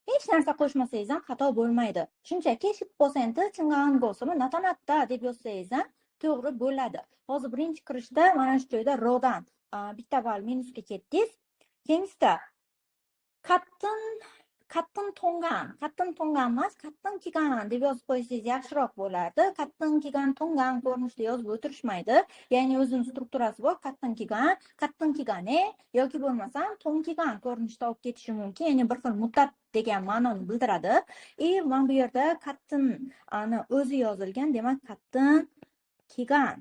Speaker 1: Hech narsa qo'shmasangiz ham xato bo'lmaydi. Shunchaki 10% chingan gosini natanatta deb yozsangiz ham to'g'ri bo'ladi. Hozir birinchi kirishda mana shu joyda rodan bitta ball minusga ketdingiz. Keyingisida qattin tongan emas, qattin kigan deb yozib qo'ysangiz yaxshiroq bo'lardi. Qattin kigan tongan ko'rinishda yozib o'tirishmaydi. Ya'ni o'zining strukturasi bor. qattin kigane yoki bo'lmasam ton kigan ko'rinishda olib ketishi mumkin. Ya'ni bir xil muddat degan ma'noni bildiradi. Mana bu yerda qattin o'zi yozilgan, demak qattin kigan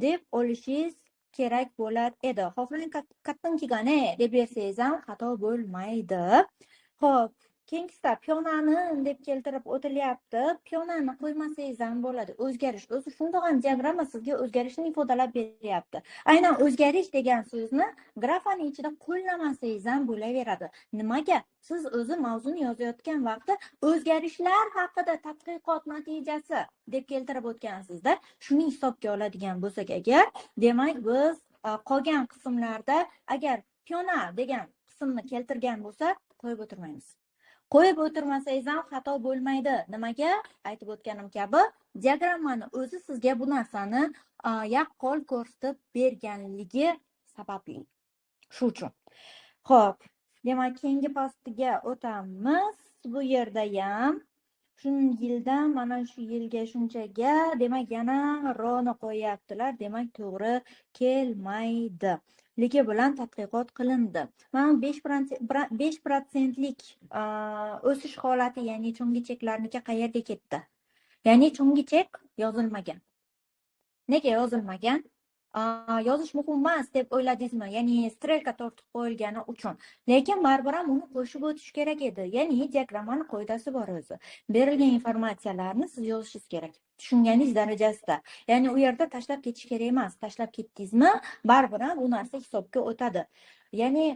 Speaker 1: deb olishingiz kerak bo'lar edi. Xohlang qattin kigane deb bersangiz ham xato bo'lmaydi. Xo'p, keyingisida piyonani deb keltirib o'tilyapti. Piyonani qo'ymasangiz ham bo'ladi. O'zgarish. O'zi shundoq ham diagramma sizga o'zgarishni ifodalab beryapti. Aynan o'zgarish degan so'zni grafaning ichida qo'llamasangiz ham bo'laveradi. Nimaga? Siz o'zi mavzuni yozayotgan vaqtda o'zgarishlar haqida tadqiqot natijasi deb keltirib o'tgansizda, shuni hisobga oladigan bo'lsak agar, demak biz qolgan qismlarda agar piyona degan qismni keltirgan bo'lsa, qo'yib o'tirmaymiz. Qo'yib o'tirmasangiz ham xato bo'lmaydi. Nimaga? Aytib o'tganim kabi, diagrammani o'zi sizga bu narsani yaqqol ko'rsatib berganligi sababli. Shu uchun. Xo'p, demak, keyingi postiga o'tamiz. Bu yerda ham shu yildan mana shu yilga shunchaga, demak yana roni qo'yaptilar, demak to'g'ri kelmaydi ligi bilan tadqiqot qilindi. Mana 5%lik o'sish holati, ya'ni chungi cheklarniki qayerga ketdi? Ya'ni chungi chek yozilmagan. Nega yozilmagan? Yozish muhim emas deb o'yladingizmi? Ya'ni strelka tortib qo'yilgani uchun. Lekin baribir ham uni qo'shib o'tish kerak edi. Ya'ni diagrammani qoidasi bor o'zi. Berilgan informatsiyalarni siz yozishingiz kerak. Tushunganingiz darajasida. Ya'ni u yerda tashlab ketish kerak emas. Tashlab ketdingizmi, baribir ham bu narsa hisobga o'tadi. Ya'ni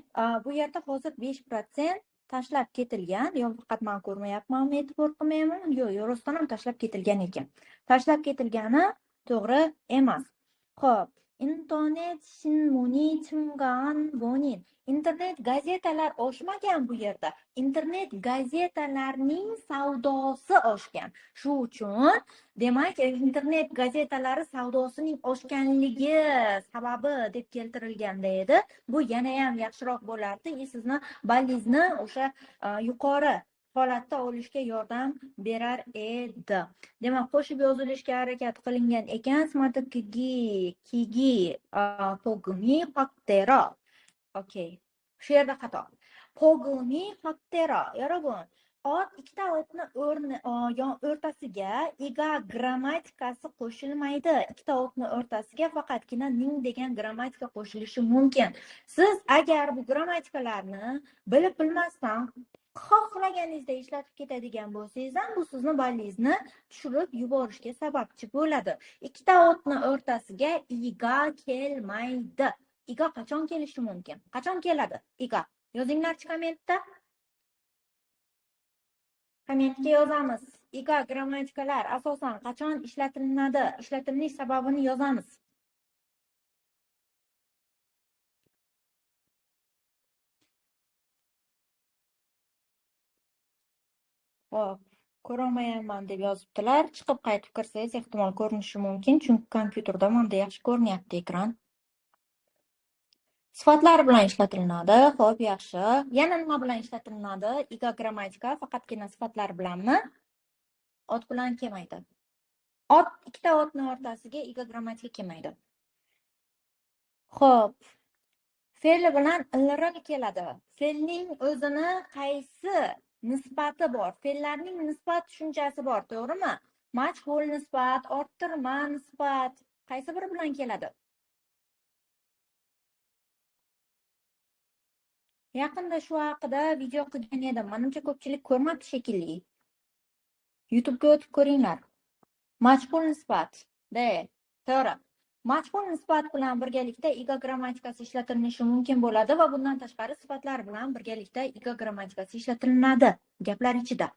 Speaker 1: bu yerda hozir 5% tashlab ketilgan. Yo faqat men ko'rmayapmanmi, e'tibor qilmayapman? Yo'q, rostdan ham tashlab ketilgan ekan. Tashlab ketilgani to'g'ri emas. Xo'p, internet shinmuni chimgan bonin. Internet gazetalar oshmagan bu yerda. Internet gazetalarning savdosi oshgan. Shu uchun, demak, internet gazetalari savdosining oshganligi sababi deb keltirilganda edi. Bu yana ham yaxshiroq bo'lardi. Sizni ballingizni o'sha yuqori holatda olishga yordam berar edi. Demak, qo'shib yozilishga harakat qilingan ekan. Kigi pogmi faktero. Okey. Shu yerda xato. Pogmi faktero. Yorobun. Ikkita otni o'rtasiga iga grammatikasi qo'shilmaydi. Ikkita otni o'rtasiga faqatgina ning degan grammatika qo'shilishi mumkin. Siz agar bu grammatikalarni bilib bilmasdan xohlaganingizda ishlatib ketadigan bo'lsangiz ham, bu sizni ballingizni tushirib yuborishga sababchi bo'ladi. Ikkita otni o'rtasiga iga kelmaydi. Iga qachon kelishi mumkin? Qachon keladi iga? Yozinglarchi kommentda. Kommentga yozamiz. Iga grammatikalar asosan qachon ishlatilinadi? Ishlatilinish sababini yozamiz. Xo'p, ko'rolmayapman deb yozibdilar. Chiqib qaytib kirsangiz ehtimol ko'rinishi mumkin, chunki kompyuterda menda yaxshi ko'rinyapti ekran. Sifatlar bilan ishlatilinadi. Xo'p, yaxshi. Yana nima bilan ishlatilinadi? Iga grammatika faqatgina sifatlar bilanmi? Ot bilan kelmaydi. Ikkita otni o'rtasiga iga grammatika kelmaydi. Xo'p. Fe'l bilan ilr keladi. Fe'lning o'zini qaysi nisbati bor? Fe'llarning nisbat tushunchasi bor, to'g'rimi? Majhul nisbat, orttirma nisbat, qaysi biri bilan keladi? Yaqinda shu haqida video qilgan edim. Menimcha ko'pchilik ko'rmadi shekilli. YouTube'ga o'tib ko'ringlar. Majhul nisbat. To'g'ri. Majhul nisbat bilan birgalikda iga grammatikasi ishlatilinishi mumkin bo'ladi va bundan tashqari sifatlar bilan birgalikda iga grammatikasi ishlatilinadi. Gaplar ichida.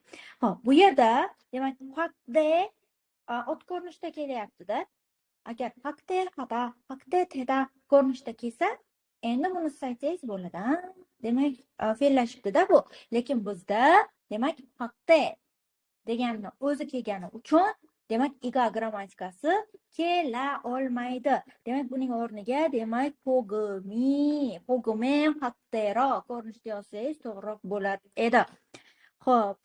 Speaker 1: Xo'p, bu yerda demak fakte ot ko'rinishda kelyapti-da. Agar fakte teda ko'rinishda kelsa, endi buni saytsangiz bo'ladi. Demak, fe'llashibdi-da bu. Lekin bizda demak fakte deganni o'zi kelgani uchun demak iga grammatikasi kela olmaydi. Demak buning o'rniga demak pogmi faktero ko'rinishda yozsangiz to'g'riroq bo'lar edi. Xo'p.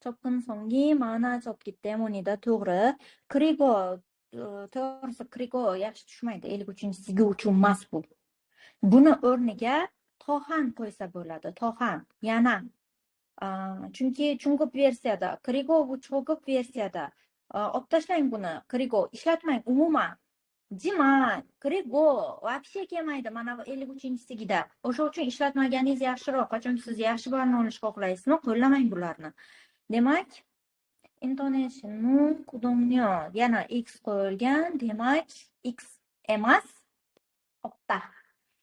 Speaker 1: Chopqin so'nggi ma'no chop ketdi monida to'g'ri. Krigo to'g'risi krigo yaxshi tushmaydi. 53-siga uchun emas bu. Buni o'rniga to'xan qo'ysa bo'ladi. To'xan. Yana chunki chungup versiyada, krigo bu cho'g'ib versiyada. Olib tashlang buni, krigo ishlatmang umuman. Demang, krigo вообще kelmaydi mana 53-sigida. O'sha uchun ishlatmaganingiz yaxshiroq. Qachonki siz yaxshi balni olishni xohlaysizmi, qo'llamang bularni. Demak, intonation kudonyo yana x qo'yilgan, demak x emas, opta.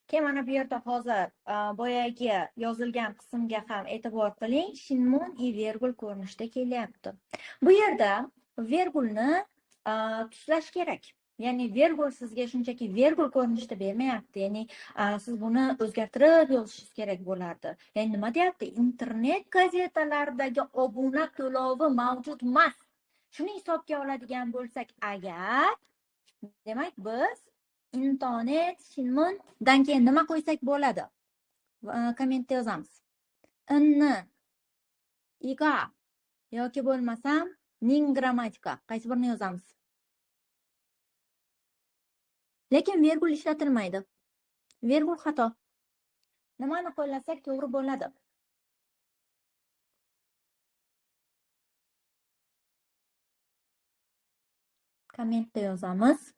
Speaker 1: Keyin mana bu yerda hozir boyagi yozilgan qismga ham e'tibor qiling. Shinmun i vergul ko'rinishda kelyapti. Bu yerda vergulni tuslash kerak. Ya'ni vergul sizga shunchaki vergul ko'rinishda bermayapti. Ya'ni siz buni o'zgartirib yozishingiz kerak bo'lardi. Ya'ni nima deyapti? Internet gazetalaridagi obuna to'lovi mavjud emas. Shuni hisobga oladigan bo'lsak agar, demak biz internet shinmundan keyin nima qo'ysak bo'ladi? Kommentda yozamiz. Iga yoki bo'lmasam ning grammatika. Qaysi birini yozamiz? Lekin vergul ishlatilmaydi. Vergul xato. Nimani qo'llasak to'g'ri bo'ladi? Kommentda yozamiz.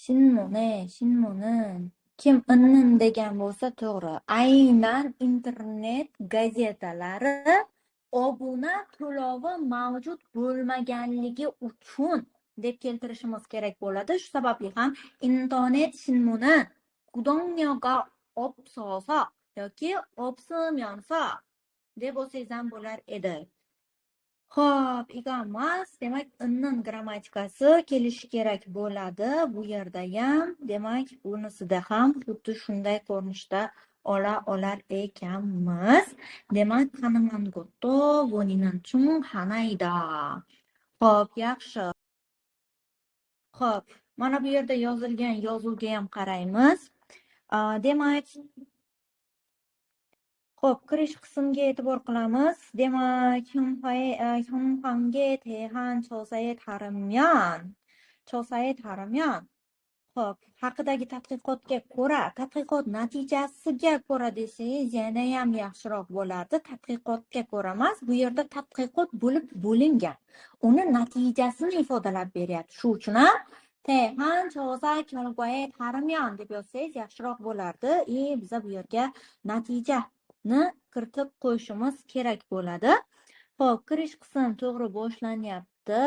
Speaker 1: Shinmuni kim innin degan bo'lsa to'g'ri. Aynan internet gazetalari obuna to'lovi mavjud bo'lmaganligi uchun deb keltirishimiz kerak bo'ladi. Shu sababli ham internet shinmuni gudongyoga opsosa yoki opsimyonsa deb olsangiz ham bo'lar edi. Xo'p, emas, demak, innin grammatikasi kelishi kerak bo'ladi. Bu yerda ham, demak, bunisida ham xuddi shunday ko'rinishda olar ekanmiz. Demak, qanaman go'to voninan chung hanayda. Xo'p, yaxshi. Xo'p, mana bu yerda yozilgan yozuvga ham qaraymiz. Demak, xo'p, kirish qismiga e'tibor qilamiz. Demak, 현황에 대한 조사에 따르면 xo'p, haqidagi tadqiqotga ko'ra, tadqiqot natijasiga ko'ra desangiz, yana ham yaxshiroq bo'lardi. Tadqiqotga ko'ra emas, bu yerda tadqiqot bo'lib bo'lingan. Uni natijasini ifodalab beryapti. Shu uchun ham 대한 조사 결과에 따르면 deb yozsangiz yaxshiroq bo'lardi. Biz bu yerga natijani kiritib qo'yishimiz kerak bo'ladi. Xo'p, kirish qismi to'g'ri boshlanyapti.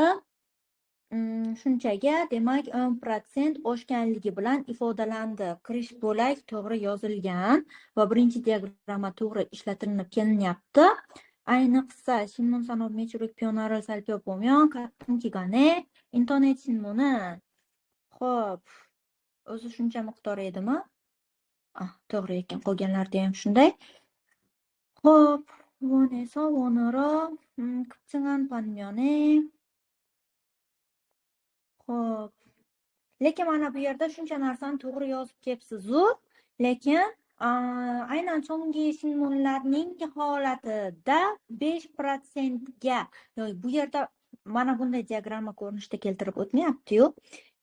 Speaker 1: Shunchaga, demak, 10% oshganligi bilan ifodalandi. Kirish bo'lak to'g'ri yozilgan va birinchi diagramma to'g'ri ishlatilinib kelinyapti. Ayniqsa, 신문 산업 매출 변화를 살펴보면 같은 기간에 인터넷 신문은 xo'p, o'zi shuncha miqdor edimi? To'g'ri ekan, qolganlarda ham shunday. xo'p, 원에서 원으로 급증한 반면에 xo'p, lekin mana bu yerda shuncha narsani to'g'ri yozib kelibsiz-ku, lekin aynan so'nggi shinmunlarning holatida 5% ga, bu yerda mana bunday diagramma ko'rinishda keltirib o'tmayapti-yu.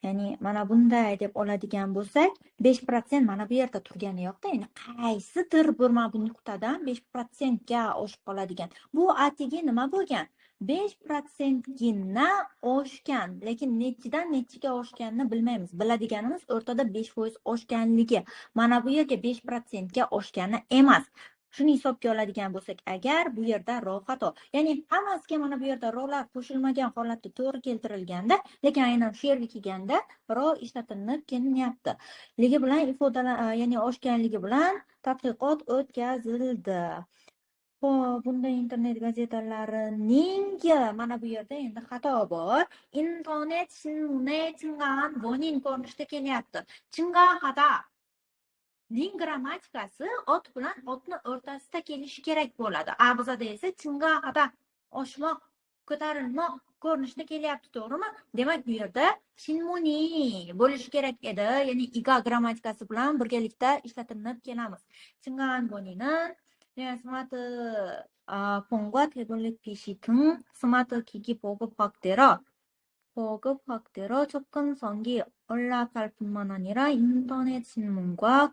Speaker 1: Ya'ni mana bunday deb oladigan bo'lsak, 5% mana bu yerda turgani yo'qda. Ya'ni qaysidir bir mana bu nuqtadan 5% ga oshib qoladigan. Bu atigi nima bo'lgan? 5% gina oshgan, lekin nechidan nechiga oshganini bilmaymiz. Biladiganimiz o'rtada 5% oshganligi. Mana bu yerga 5% ga oshgani emas. Shuni hisobga oladigan bo'lsak, agar bu yerda ro xato. Ya'ni hammasiga mana bu yerda rolar qo'shilmagan holatda to'g'ri keltirilganda, lekin aynan shu yerga kelganda ro ishlatilib kelinyapti. Ligi bilan ya'ni oshganligi bilan tadqiqot o'tkazildi. Xo'p, bunda internet gazetalarining mana bu yerda endi xato bor. internet 신문에 증가한 원인 ko'rinishda kelyapti. 증가하다 ning grammatikasi ot bilan otni o'rtasida kelishi kerak bo'ladi. Bizada esa 증가하다 oshmoq, ko'tarilmoq ko'rinishda kelyapti, to'g'rimi? Demak, bu yerda shinmuni bo'lishi kerak edi. Ya'ni iga grammatikasi bilan birgalikda ishlatilib kelamiz. 증가한 원인은 스마트 폰과 태블릿 PC 등 스마트 기기 보급 확대로 접근성이 올라갈 뿐만 아니라 인터넷 신문과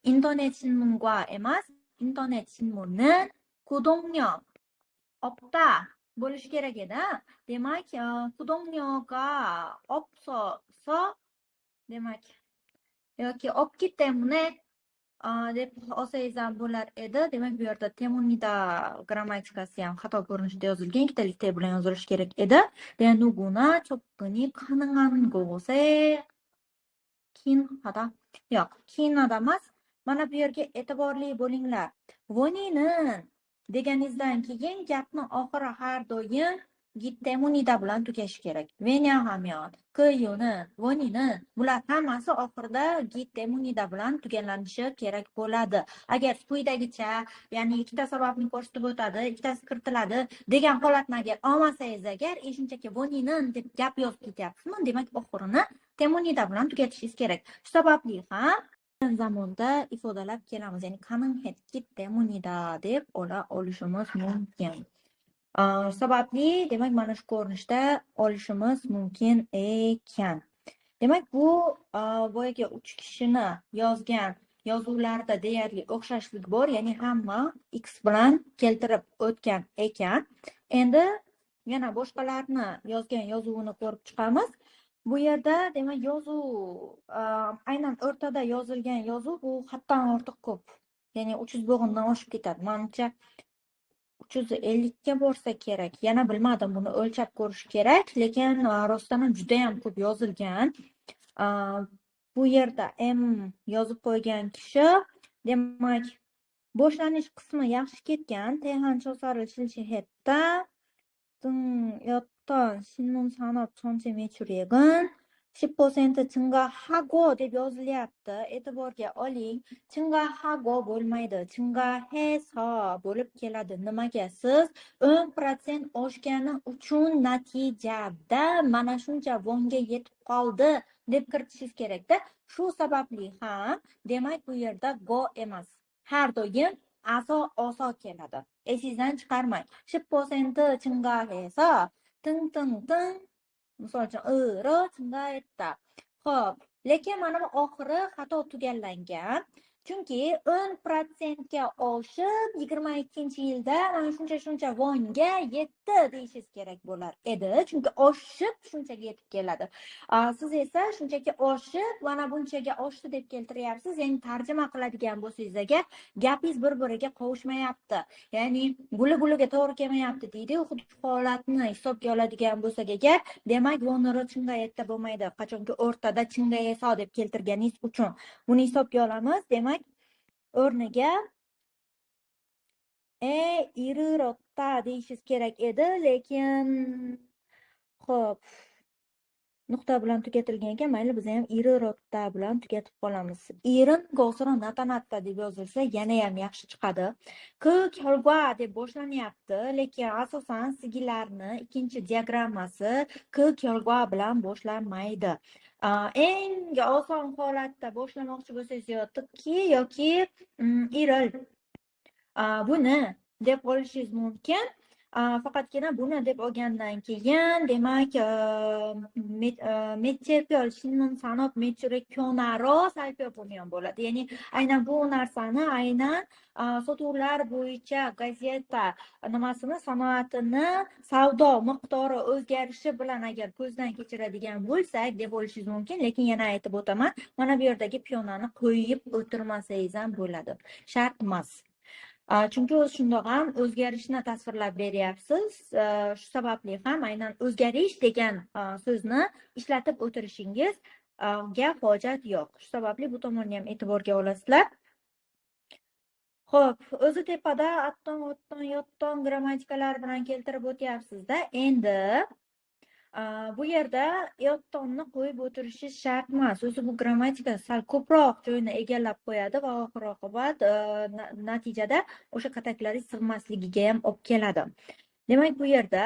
Speaker 1: 인터넷 신문과 에마스 인터넷 신문은 구독력 없다 bo'lishi kerak edi. Demak, 구독료가 없어서 demak yoki 없기 때문에 deb olsangiz ham bo'lar edi. Demak, bu yerda temunida grammatikasi ham xato ko'rinishda yozilgan, ikkitalik t bilan yozilishi kerak edi. 누구나 접근이 가능한 곳에 긴하다. Yo'q, 긴하다 emas. Mana bu yerga e'tiborli bo'linglar. Voni는 deganingizdan keyin gapni oxiri har doim gittemunida bilan tugashi kerak. Veni ahamiyat, kyuni, vonini bular hammasi oxirida gittemunida bilan tugallanishi kerak bo'ladi. Agar quyidagicha, ya'ni ikkita sababni ko'rsatib o'tadi, ikkitasi kiritiladi degan holatni agar olmasangiz agar, shunchaki vonini deb gap yozib ketyapsizmi, demak oxirini temunida bilan tugatishingiz kerak. Shu sababli ham zamonda ifodalab kelamiz, ya'ni kanin gittemunida deb olishimiz mumkin. Sababli demak mana shu ko'rinishda olishimiz mumkin ekan. Demak bu boyagi 3 kishini yozgan yozuvlarda deyarli o'xshashlik bor, ya'ni hamma x bilan keltirib o'tgan ekan. Endi yana boshqalarni yozgan yozuvini ko'rib chiqamiz. Bu yerda demak yozuv aynan o'rtada yozilgan yozuv bu haddan ortiq ko'p. Ya'ni 300 bo'g'indan oshib ketadi. Menimcha 350 ga borsa kerak. Yana bilmadim, buni o'lchab ko'rish kerak, lekin rostdan juda ham ko'p yozilgan. Bu yerda M yozib qo'ygan kishi, demak, boshlanish qismi yaxshi ketgan. 太汉超사를 실시했다. 등였던 신문산업 전체 매출액은 10% 증가하고 deb yozilyapti. E'tiborga oling. 증가하고 bo'lmaydi. 증가해서 bo'lib keladi. Nimaga? Siz 10% oshgani uchun natijada mana shuncha vonga yetib qoldi deb kiritishingiz kerakda. Shu sababli ham demak bu yerda go emas. Har doim oso keladi. Esingizdan chiqarmang. 10% 증가해서 ting misol uchun ro 증가했다. Xo'p, lekin mana bu oxiri xato tugallangan. Chunki 10% ga oshib 22-yilda mana shuncha vonga yetdi deyishingiz kerak bo'lar edi. Chunki oshib shunchaga yetib keladi. Siz esa shunchaki oshib mana bunchaga oshdi deb keltiryapsiz. Ya'ni tarjima qiladigan bo'lsangiz agar gapingiz bir-biriga qovushmayapti. Ya'ni guli-guliga to'g'ri kelmayapti deydi. Xuddi shu holatni hisobga oladigan bo'lsak agar, demak voniri chingayetda bo'lmaydi. Qachonki o'rtada chingayesa deb keltirganingiz uchun buni hisobga olamiz. Demak, o'rniga irirotda deyishingiz kerak edi, lekin xo'p, nuqta bilan tugatilgan ekan, mayli biz ham irirotda bilan tugatib qolamiz. Irin g'osira natanatta deb yozilsa yana ham yaxshi chiqadi. Kelgua deb boshlanyapti, lekin asosan sigillarni ikkinchi diagrammasi kelgua bilan boshlanmaydi. Eng oson holatda boshlamoqchi bo'lsangiz yoki iril buni deb olishingiz mumkin. Faqatgina buni deb olgandan keyin demak metepel 신문산업 매출액 변화로 살펴보면 bo'ladi. Ya'ni aynan bu narsani aynan sotuvlar bo'yicha gazeta nimasini sanoatini savdo miqdori o'zgarishi bilan agar ko'zdan kechiradigan bo'lsak deb olishingiz mumkin, lekin yana aytib o'taman, mana bu yerdagi piyonani qo'yib o'tirmasangiz ham bo'ladi. Shart emas. Chunki o'z shundoq ham o'zgarishni tasvirlab beryapsiz. Shu sababli ham aynan o'zgarish degan so'zni ishlatib o'tirishingizga hojat yo'q. Shu sababli bu tomonni ham e'tiborga olasizlar. Xo'p, o'zi tepada atton, otton, yotton grammatikalar bilan keltirib o'tyapsiz-da. Endi bu yerda yottonni qo'yib o'tirishingiz shart emas. O'zi bu grammatika sal ko'proq joyini egallab qo'yadi va oxir-oqibat natijada o'sha qataklaringiz sig'masligiga ham olib keladi. Demak, bu yerda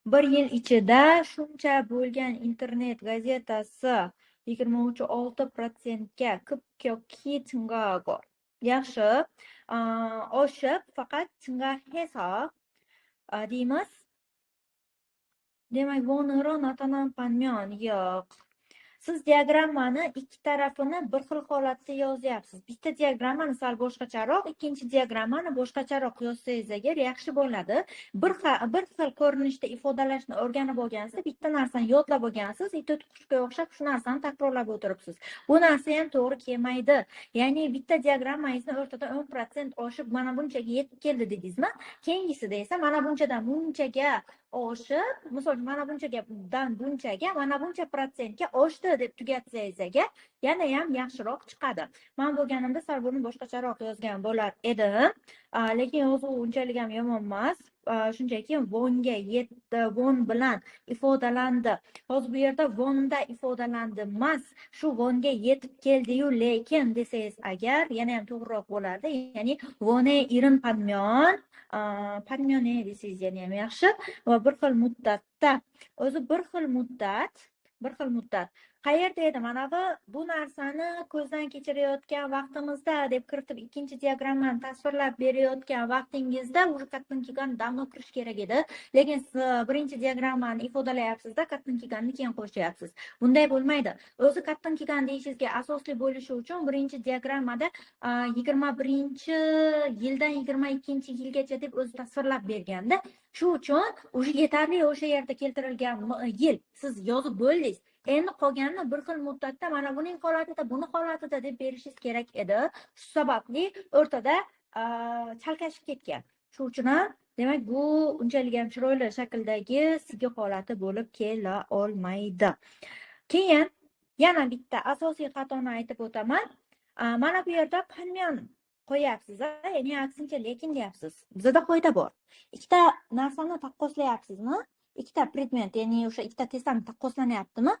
Speaker 1: 1 yil ichida shuncha bo'lgan internet gazetasi 23.6% ga 급격히 증가하고 yaxshi oshib faqat 증가해서 deymiz. Demak, voniri natananpanmyon yo'q. Siz diagrammani ikki tarafini bir xil holatda yozyapsiz. Bitta diagrammani sal boshqacharoq, ikkinchi diagrammani boshqacharoq yozsangiz agar yaxshi bo'ladi. Bir xil ko'rinishda ifodalashni o'rganib olgansiz, bitta narsani yodlab olgansiz, it qushga o'xshab shu narsani takrorlab o'tiribsiz. Bu narsa ham to'g'ri kelmaydi. Ya'ni bitta diagrammangizni o'rtada 10% oshib mana bunchaga yetib keldi dedingizmi? Keyingisida esa mana bunchadan bunchaga oshib, misol mana bunchadan bunchaga mana buncha prosentga oshdi deb tugatsangiz agar yana ham yaxshiroq chiqadi. Men bo'lganimda sal buni boshqacharoq yozgan bo'lar edim, lekin yozuv unchalik ham yomon emas. Shunchaki vonga yetdi, von bilan ifodalandi. Hozir bu yerda vonda ifodalandi emas, shu vonga yetib keldi-yu, lekin desangiz agar yana ham to'g'riroq bo'lardi. Ya'ni vone irin padmyon, padmyone desangiz yana ham yaxshi va bir xil muddatda. O'zi bir xil muddat. Qayerda edi? Mana bu narsani ko'zdan kechirayotgan vaqtimizda deb kiritib ikkinchi diagrammani tasvirlab berayotgan vaqtingizda уже qatdan kelgan damno kirish kerak edi. Lekin birinchi diagrammani ifodalayapsizda, qatdan kelganni keyin qo'shyapsiz. Bunday bo'lmaydi. O'zi qatdan kelgan deyishingizga asosli bo'lishi uchun birinchi diagrammada 21-yildan 22-yilgacha deb o'zi tasvirlab berganda, shu uchun уже yetarli o'sha yerda keltirilgan yil siz yozib bo'ldingiz. Endi qolganini bir xil muddatda mana buning holatida, buni holatida deb berishingiz kerak edi. Shu sababli o'rtada chalkashib ketgan. Shu uchun ham demak bu unchalik ham chiroyli shakldagi sigi holati bo'lib kela olmaydi. Keyin yana bitta asosiy xatoni aytib o'taman. Mana bu yerda padmyon qo'yapsiz, ya'ni aksincha lekin deyapsiz. Bizda qoida bor. Ikkita narsani taqqoslayapsizmi? Ikkita predmet, ya'ni o'sha ikkita testami taqqoslanyaptimi?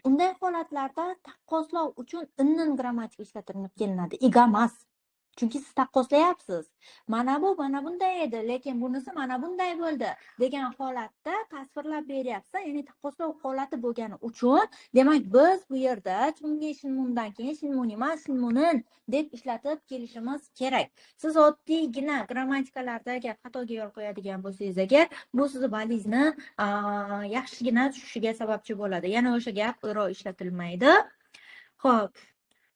Speaker 1: Unday holatlarda taqqoslov uchun innin grammatika ishlatilib kelinadi, ega emas. Chunki siz taqqoslayapsiz. Mana bunday edi, lekin bunisi mana bunday bo'ldi degan holatda tasvirlab beryapsiz. Ya'ni taqqoslov holati bo'lgani uchun, demak biz bu yerda chunki shinmundan keyin shinmun emas, shinmunin deb ishlatib kelishimiz kerak. Siz oddiygina grammatikalardagi xatoga yo'l qo'yadigan bo'lsangiz agar, bu sizni balingizni yaxshigina tushishiga sababchi bo'ladi. Yana o'sha gap ishlatilmaydi. Xo'p,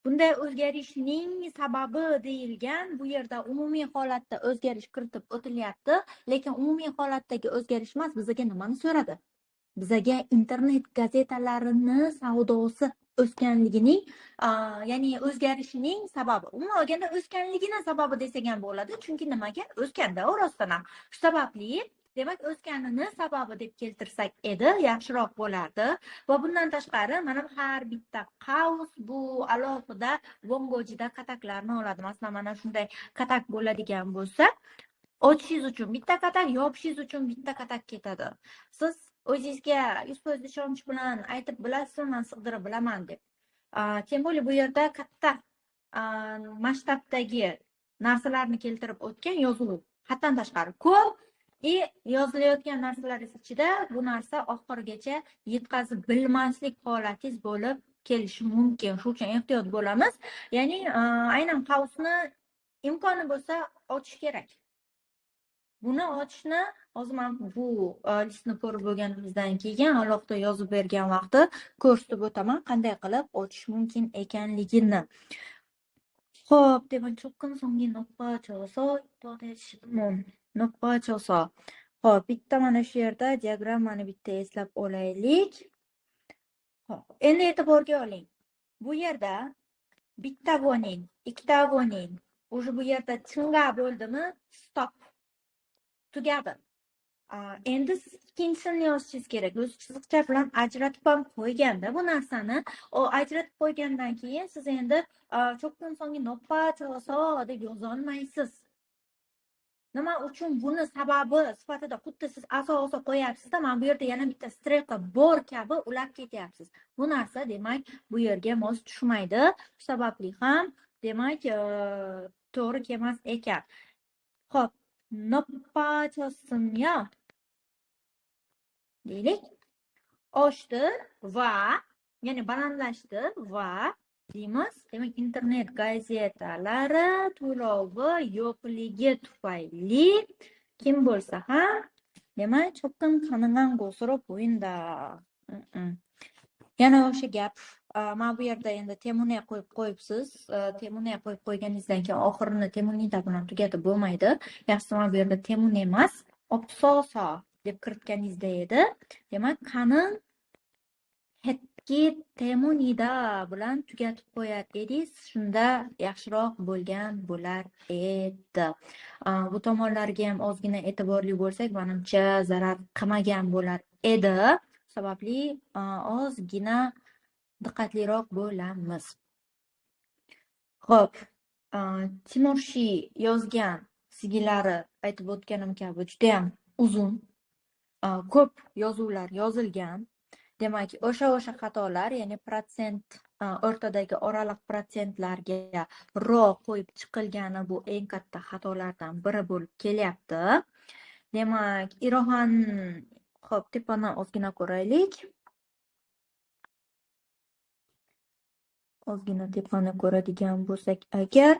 Speaker 1: bunday o'zgarishning sababi deyilgan, bu yerda umumiy holatda o'zgarish kiritib o'tilyapti, lekin umumiy holatdagi o'zgarish emas, bizga nimani so'radi? Bizga internet gazetalarini savdosi o'sganligining, ya'ni o'zgarishining sababi. Umuman olganda o'sganligining sababi desak ham bo'ladi, chunki nimaga o'sganda rostdan ham. Shu sababli demak o'sganini sababi deb keltirsak edi, yaxshiroq bo'lardi. Va bundan tashqari mana har bitta qaus bu alohida vongojida qataklarni oladi. Masalan, mana shunday qatak bo'ladigan bo'lsa, ochishingiz uchun bitta qatak, yopishingiz uchun bitta qatak ketadi. Siz o'zingizga 100% ishonch bilan aytib bilasiz, men sig'dirib bilaman deb. Tем более bu yerda katta masshtabdagi narsalarni keltirib o'tgan yozuv haddan tashqari ko'p. Yozilayotgan narsalar ichida bu narsa oxirigacha yetkazib bilmaslik holatingiz bo'lib kelishi mumkin. Shuning uchun ehtiyot bo'lamiz. Ya'ni aynan qausni imkoni bo'lsa ochish kerak. Buni ochishni hozir men bu listni ko'rib bo'lganimizdan keyin alohida yozib bergan vaqtda ko'rsatib o'taman, qanday qilib ochish mumkin ekanligini. Xo'p, demak, cho'qqin so'nggi nuqta cho'so, nuqta cho'so. Xo'p, bitta mana shu yerda diagrammani bitta eslab olaylik. Xo'p, endi e'tiborga oling. Bu yerda bitta voning, ikkita voning, o'sha bu yerda chinga bo'ldimi? Stop. Tugadi. Endi siz ikkinchisini yozishingiz kerak. O'z chiziqcha bilan ajratib ham qo'yganda bu narsani, ajratib qo'ygandan keyin siz endi cho'qqin so'nggi nuqta cho'so deb yoza olmaysiz. Nima uchun buni sababi sifatida xuddi siz asosi qo'yapsiz-da, mana bu yerda yana bitta strelka bor kabi ulab ketyapsiz. Bu narsa demak bu yerga mos tushmaydi. Shu sababli ham demak to'g'ri kelmas ekan. Xo'p, nuqta cho'simya deylik. Oshdi va ya'ni balandlashdi va deymiz. Demak, internet gazetalari to'lovi yo'qligi tufayli kim bo'lsa ham demak cho'qqin qanigan go'sirib o'yinda. Yana o'sha gap. Mana bu yerda endi temune qo'yib qo'yibsiz. Temune qo'yib qo'yganingizdan keyin oxirini temunida bilan tugatib bo'lmaydi. Yaxshisi mana bu yerda temune emas, opsoso deb kiritganingizda edi. Demak, qanin hetki temunida bilan tugatib qo'yar edingiz, shunda yaxshiroq bo'lgan bo'lar edi. Bu tomonlarga ham ozgina e'tiborli bo'lsak, menimcha zarar qilmagan bo'lar edi. Sababli ozgina diqqatliroq bo'lamiz. Xo'p, Timurshi yozgan sigillari aytib o'tganim kabi juda ham uzun, ko'p yozuvlar yozilgan. Demak, o'sha xatolar, ya'ni protsent, o'rtadagi oraliq protsentlarga ro qo'yib chiqilgani bu eng katta xatolardan biri bo'lib kelyapti. Demak, Irohan, xo'p, tepadan ozgina ko'raylik. Ozgina tepani ko'radigan bo'lsak agar,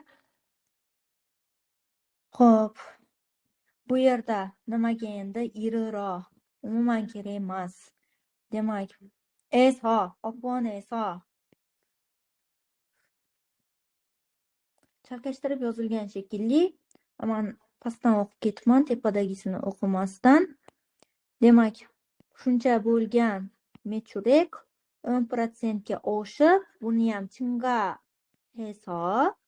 Speaker 1: xo'p, bu yerda nimaga endi iriroq, umuman kerak emas. Demak, esa, opon esa chalkashtirib yozilgan shekilli. Men pastdan o'qib ketman, tepadagisini o'qimasdan. Demak, shuncha bo'lgan mechurek 10% ga oshib, buni ham chinga hisob.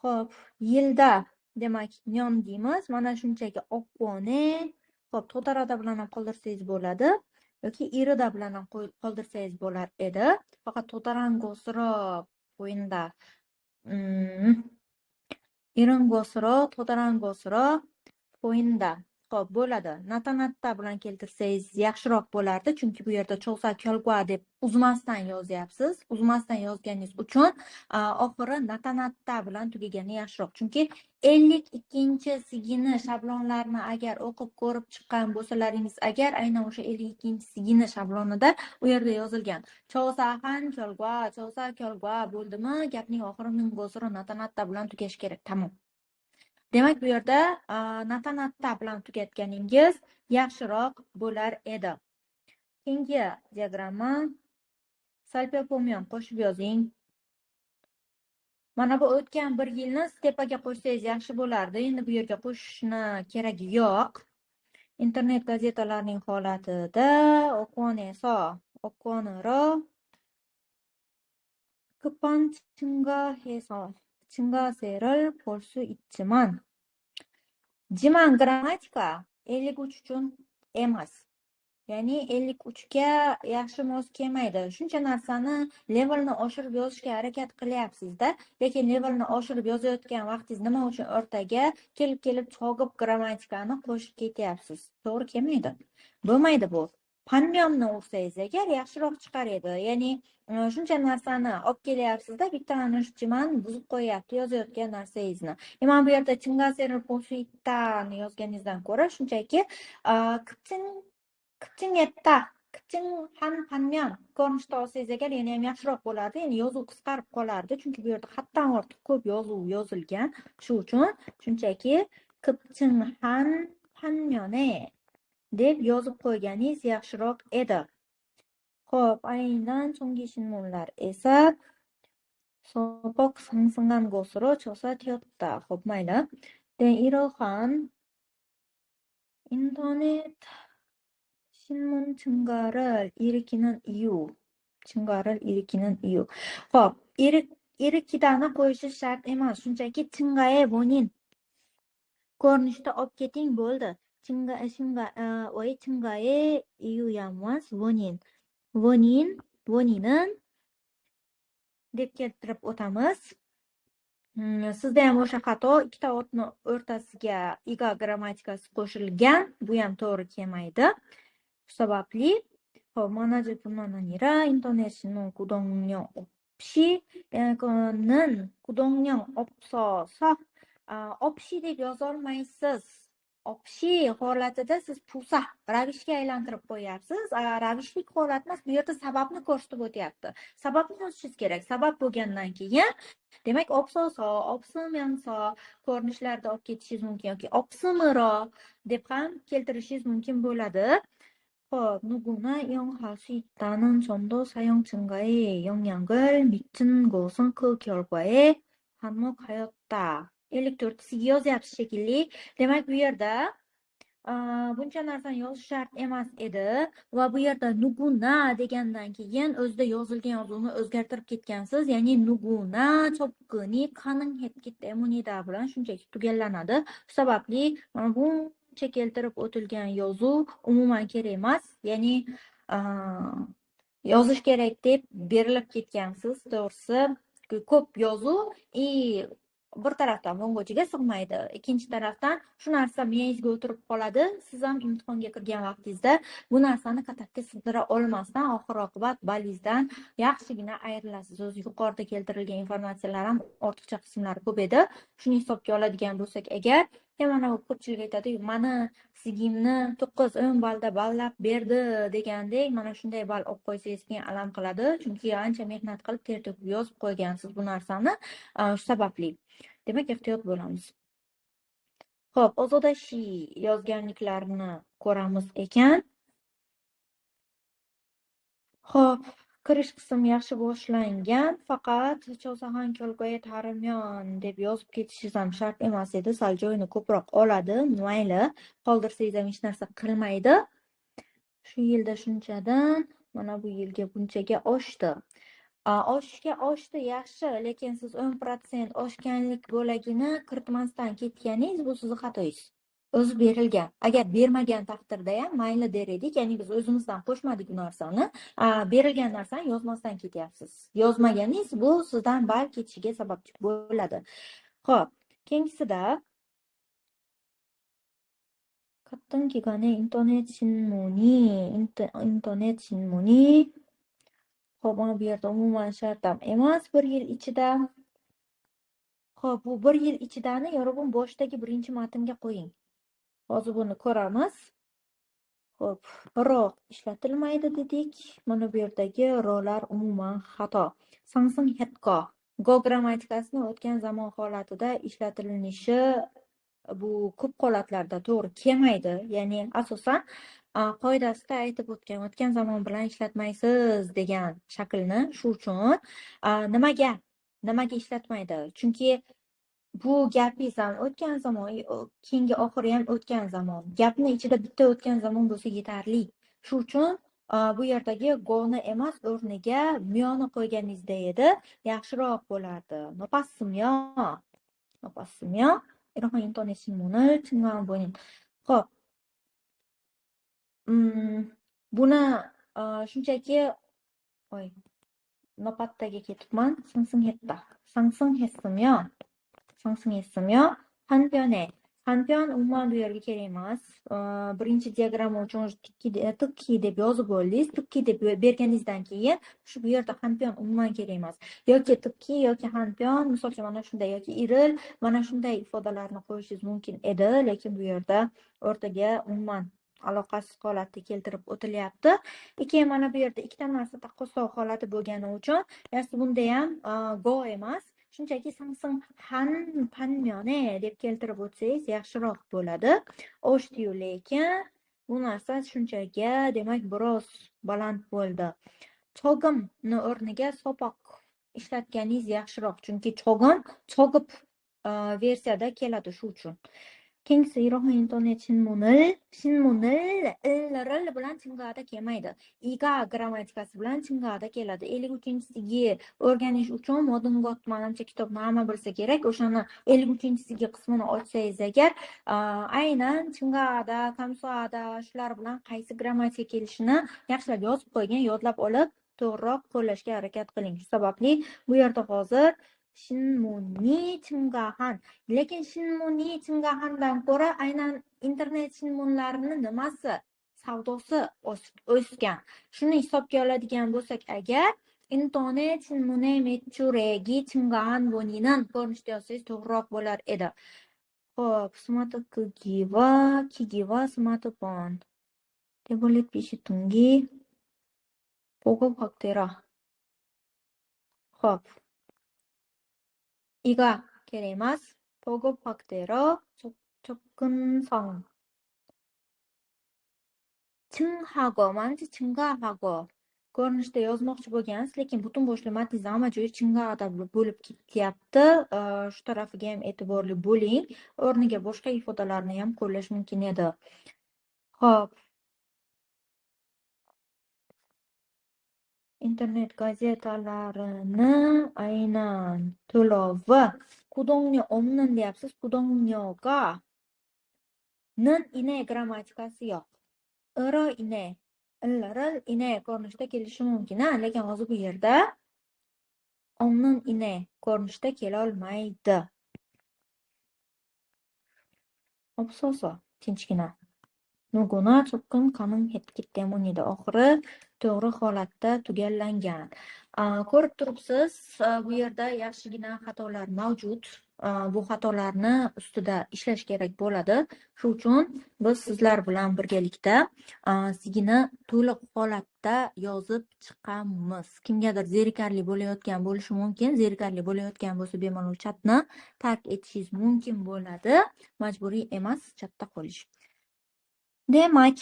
Speaker 1: Xo'p, yilda demak, nyon deymiz. Mana shunchaki oqqoni. Xo'p, to'tarada bilan ham qoldirsangiz bo'ladi yoki irida bilan ham qoldirsangiz bo'lar edi. Faqat to'tarangosroq o'yinda iringosroq, to'tarangosroq o'yinda xo'p bo'ladi. Natanatta bilan keltirsangiz yaxshiroq bo'lardi, chunki bu yerda cho'sa kyolgwa deb uzmasdan yozyapsiz. Uzmasdan yozganingiz uchun oxiri natanatta bilan tugagani yaxshiroq. Chunki 52-sigini shablonlarni agar o'qib ko'rib chiqqan bo'lsalaringiz, agar aynan o'sha 52-sigini shablonida u yerda yozilgan cho'sa han kyolgwa bo'ldimi, gapning oxiri mingosro natanatta bilan tugash kerak. Tamom. Demak, bu yerda natanatta bilan tugatganingiz yaxshiroq bo'lar edi. Keyingi diagramma. Salpya pomyon qo'shib yozing. Mana bu o'tgan bir yilni tepaga qo'shsangiz yaxshi bo'lardi. Endi bu yerga qo'shishni keragi yo'q. Internet gazetalarning holatida o'qonesa, o'qoniro 급한 증가세를 볼 수 있지만 Jiman grammatika 53 uchun emas. Ya'ni 53 ga yaxshi mos kelmaydi. Shuncha narsani levelni oshirib yozishga harakat qilyapsiz-da, lekin levelni oshirib yozayotgan vaqtingiz nima uchun o'rtaga kelib chog'ib grammatikani qo'shib ketyapsiz? To'g'ri kelmaydi. Bo'lmaydi bu. Panmyonni ursangiz agar yaxshiroq chiqar edi. Ya'ni shuncha narsani olib kelyapsiz-da, bittani jiman buzib qo'yapti yozayotgan narsangizni. Mana bu yerda chingaserni qo'shitani yozganingizdan ko'ra shunchaki kipching han panmyon ko'rinishda olsangiz agar yana ham yaxshiroq bo'lardi. Ya'ni yozuv qisqarib qolardi, chunki bu yerda hatdan ortiq ko'p yozuv yozilgan. Shu uchun shunchaki kipching han panmyone deb yozib qo'yganingiz yaxshiroq edi. Xo'p, aynan so'nggi shinmonlar esa so'poq 상승한 곳으로 조사되었다. xo'p, mayli. 이러한 인터넷 신문 증가를 일으키는 이유. xo'p, 일으키다ni qo'yish shart emas. Shunchaki 증가의 원인 ko'rinishda olib keting bo'ldi. 증가의 이유야 emas, 원인은 deb keltirib o'tamiz. Sizda ham o'sha xato, ikkita o'tni o'rtasiga iga grammatikasi qo'shilgan. Bu ham to'g'ri kelmaydi. Shu sababli manager 뿐만 아니라 인터넷은 구독령 없이 이거는 구독령 없어서 없이 deb yozolmaysiz. Opshi holatida siz pusa ravishga aylantirib qo'yapsiz. Ravishlik holat emas, bu yerda sababni ko'rsatib o'tyapti. Sababni yozishingiz kerak. Sabab bo'lgandan keyin, demak, opsimianso ko'rinishlarda olib ketishingiz mumkin yoki opsimiro deb ham keltirishingiz mumkin bo'ladi. Xo'p, 누구나 이용할 수 있다는 점도 사용 증가에 영향을 미친 것은 그 결과에 한몫하였다. 54 yozyapsiz shekilli. Demak, bu yerda buncha narsani yozish shart emas edi va bu yerda nuguna degandan keyin o'zida yozilgan yozuvni o'zgartirib ketgansiz. Ya'ni nuguna 접근이 가능했기 때문이다 bilan shunchaki tugallanadi. Shu sababli buncha keltirib o'tilgan yozuv umuman kerak emas. Ya'ni yozish kerak deb berilib ketgansiz. To'g'risi, ko'p yozuv bir tarafdan mo'ng'uchiga sig'maydi. Ikkinchi tarafdan shu narsa miyangizga o'tirib qoladi. Siz ham imtihonga kirgan vaqtingizda bu narsani katakka sig'dira olmasdan oxir-oqibat ballingizdan yaxshigina ayrilasiz. O'zi yuqorida keltirilgan informatsiyalar ham ortiqcha qismlari ko'p edi. Shuni hisobga oladigan bo'lsak agar, mana ko'pchilik aytadi, "Mani sigimni 9-10 ballda ballab berdi" degandek, mana shunday ball olib qo'ysangiz keyin alam qiladi. Chunki ancha mehnat qilib ter to'kib yozib qo'ygansiz bu narsani. Shu sababli. Demak, ehtiyot bo'lamiz. Xo'p, Ozoda Shi yozganliklarini ko'ramiz ekan. Xo'p, kirish qismi yaxshi boshlangan, faqat Chosaxon Kyolgoye Tarimyon deb yozib ketishingiz ham shart emas edi. Sal joyini ko'proq oladi. Mayli, qoldirsangiz ham hech narsa qilmaydi. Shu yilda shunchadan mana bu yilga bunchaga oshdi. Oshishga oshdi, yaxshi, lekin siz 10% oshganlik bo'lagini kiritmasdan ketganingiz bu sizning xatoyingiz. O'zi berilgan. Agar bermagan taqdirda ham mayli der edik, ya'ni biz o'zimizdan qo'shmadik bu narsani. Berilgan narsani yozmasdan ketyapsiz. Yozmaganingiz bu sizdan ball ketishiga sababchi bo'ladi. Xo'p, keyingisida 같은 기간에 인터넷 신문이 xo'p, mana bu yerda umuman shart ham emas, 1 yil ichida. Xo'p, bu 1 yil ichidani yorug'im boshidagi birinchi matnga qo'ying. Hozir buni ko'ramiz. Xo'p, ro ishlatilmaydi dedik. Mana bu yerdagi rolar umuman xato. Samsung hetko go grammatikasini o'tgan zamon holatida ishlatilinishi bu ko'p holatlarda to'g'ri kelmaydi. Ya'ni asosan qoidasida aytib o'tgan zamon bilan ishlatmaysiz degan shaklni. Shu uchun nimaga ishlatmaydi? Chunki bu gapingiz ham o'tgan zamon, keyingi oxiri ham o'tgan zamon. Gapni ichida bitta o'tgan zamon bo'lsa yetarli. Shu uchun bu yerdagi go'ni emas, o'rniga myoni qo'yganingizda edi, yaxshiroq bo'lardi. Nopassimyo. 이런 인터넷 신문을 증강보인. Xo'p. Buni shunchaki nopatdaga ketibman. 상승했으며 한편 umuman bu yerga kerak emas. Birinchi diagramma uchun tikki deb yozib oldingiz. Tikki deb berganingizdan keyin shu bu yerda hanpion umuman kerak emas. Yoki tikki yoki hanpion, misol uchun mana shunday yoki iril, mana shunday ifodalarni qo'yishingiz mumkin edi, lekin bu yerda o'rtaga umuman aloqasiz holatda keltirib o'tilyapti. Keyin mana bu yerda ikkita narsa taqqoslov holati bo'lgani uchun, yaxshi bunda ham go emas. Shunchaki Samsung panmyone deb keltirib o'tsangiz yaxshiroq bo'ladi. Oshdi-yu, lekin bu narsa shunchaga, demak, biroz baland bo'ldi. Chogimni o'rniga sopoq ishlatganingiz yaxshiroq, chunki chogim chogib versiyada keladi shu uchun. Keyingisi iroq internet 신문을 bilan chingada kelmaydi. Iga grammatikasi bilan chingada keladi. 53-sigi o'rganish uchun modingot manimcha kitobni hamma bilsa kerak. O'shani 53-sigi qismini ochsangiz agar, aynan chingada, kamsoada shular bilan qaysi grammatika kelishini yaxshilab yozib qo'ygan, yodlab olib, to'g'riroq qo'llashga harakat qiling. Shu sababli bu yerda hozir 신문이 증가한. Lekin 신문이 증가한dan ko'ra aynan internet 신문larini nimasi, savdosi o'sgan. Shuni hisobga oladigan bo'lsak agar, internet 신문의 매출액이 증가한 원인은 ko'rinishda yozsangiz to'g'riroq bo'lar edi. Xo'p, smart 기기와 스마트폰 태블릿 PC 등기 보급 확대라. Xo'p. 이가 kerak emas. 보급 확대로 접근성 증가하고 ko'rinishda yozmoqchi bo'lgansiz, lekin butun boshli matningiz hamma joyi chingada bo'lib ketyapti. Shu tarafiga ham e'tiborli bo'ling. O'rniga boshqa ifodalarni ham qo'llash mumkin edi. Xo'p. internet gazetalarini aynan to'lovi 구독료 없는 deyapsiz. 구독료가 는 이내 grammatikasi yo'q. iro ine illari ine ko'rinishda kelishi mumkin, lekin hozir bu yerda omnin ine ko'rinishda kela olmaydi. Afsoso, tinchgina. Nuguna chiqqan qonun ketdi oxiri to'g'ri holatda tugallangan. Ko'rib turibsiz, bu yerda yaxshigina xatolar mavjud. Bu xatolarni ustida ishlash kerak bo'ladi. Shu uchun biz sizlar bilan birgalikda sigini to'liq holatda yozib chiqamiz. Kimgadir zerikarli bo'layotgan bo'lishi mumkin. Zerikarli bo'layotgan bo'lsa, bemalol chatni tark etishingiz mumkin bo'ladi. Majburiy emas chatda qolish. Demak,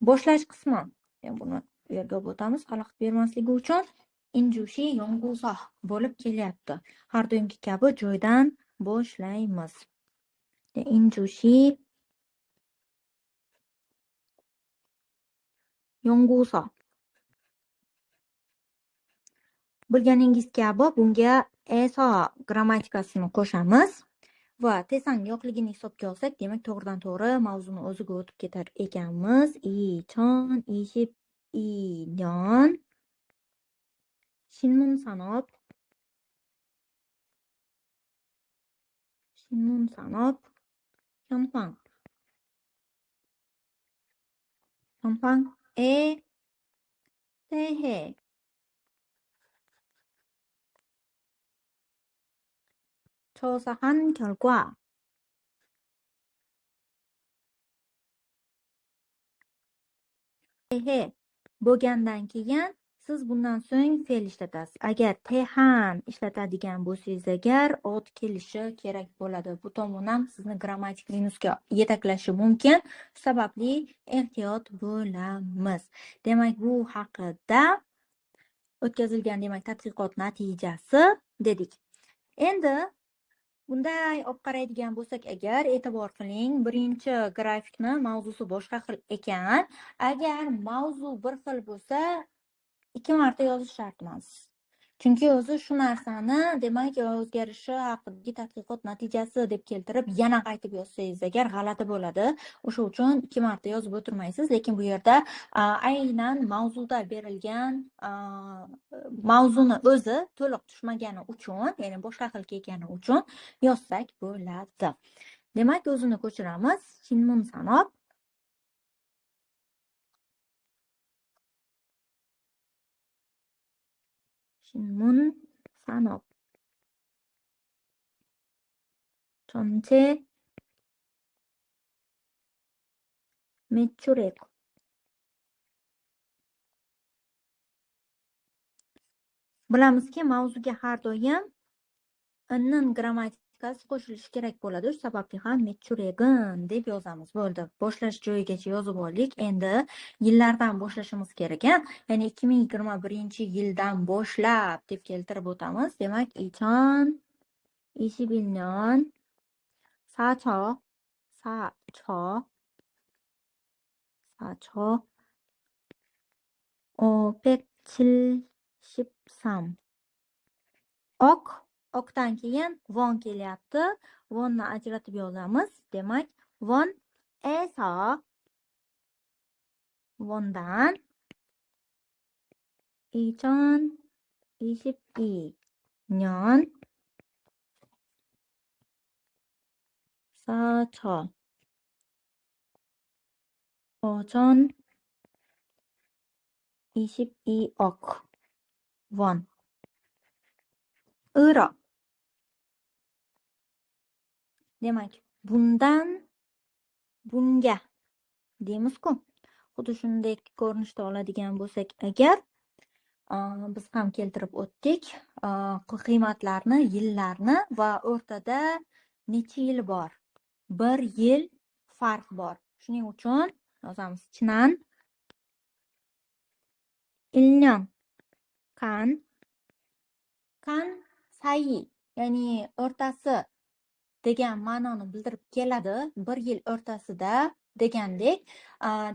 Speaker 1: boshlash qismi. Buni bu yerga o'tamiz, xalaqit bermasligi uchun injushi yonguzoq bo'lib kelyapti. Har doimgi kabi joydan boshlaymiz. Injushi yonguzoq. Bilganingiz kabi bunga eso grammatikasini qo'shamiz. Va tesang yo'qligini hisobga olsak, demak to'g'ridan to'g'ri mavzuni o'ziga o'tib ketar ekanmiz. Ichon, ishib, inyon. Shinmun sanob. Shinmun sanob. Yonfang. Yonfang. Tehe. 조사한 결과 tehe bo'lgandan keyin siz bundan so'ng fe'l ishlatasiz. Agar tehan ishlatadigan bo'lsangiz, agar ot kelishi kerak bo'ladi. Bu tomon sizni grammatik minusga yetaklashi mumkin. Sababli ehtiyot bo'lamiz. Demak, bu haqida o'tkazilgan tadqiqot natijasi dedik. Endi bunday olib qaraydigan bo'lsak, agar e'tibor qiling, birinchi grafikni mavzusi boshqa xil ekan. Agar mavzu bir xil bo'lsa, 2 marta yozish shart emas. Chunki o'zi shu narsani, demak, o'zgarishi haqidagi tadqiqot natijasi deb keltirib, yana qaytib yozsangiz agar g'alati bo'ladi. O'sha uchun 2 marta yozib o'tirmaysiz, lekin bu yerda aynan mavzuda berilgan mavzuni o'zi to'liq tushmagani uchun, ya'ni boshqa xil kelgani uchun yozsak bo'ladi. Demak, o'zini ko'chiramiz. Shinmun sanob. 신문 산업 전체 매출액 bilamizki, mavzuga har doim inning grammatikasi qo'shilishi kerak bo'ladi. Shu sababli ham mechuregin deb yozamiz. Bo'ldi. Boshlash joyigacha yozib oldik. Endi yillardan boshlashimiz kerak. Ya'ni 2021-yildan boshlab deb keltirib o'tamiz. Demak, 2021년 4초 573 okdan keyin von kelyapti. Vonni ajratib yozamiz. Demak, von eso vondan 2022년 4초 5,022억 von. Euro. Demak, bundan bunga deymiz-ku. Xuddi shunday ko'rinishda oladigan bo'lsak agar, biz ham keltirib o'tdik, qiymatlarni, yillarni va o'rtada necha yil bor? 1 yil farq bor. Shuning uchun yozamiz. Chinan 1년 kan sayi, ya'ni o'rtasi degan ma'noni bildirib keladi. 1 yil o'rtasida degandek,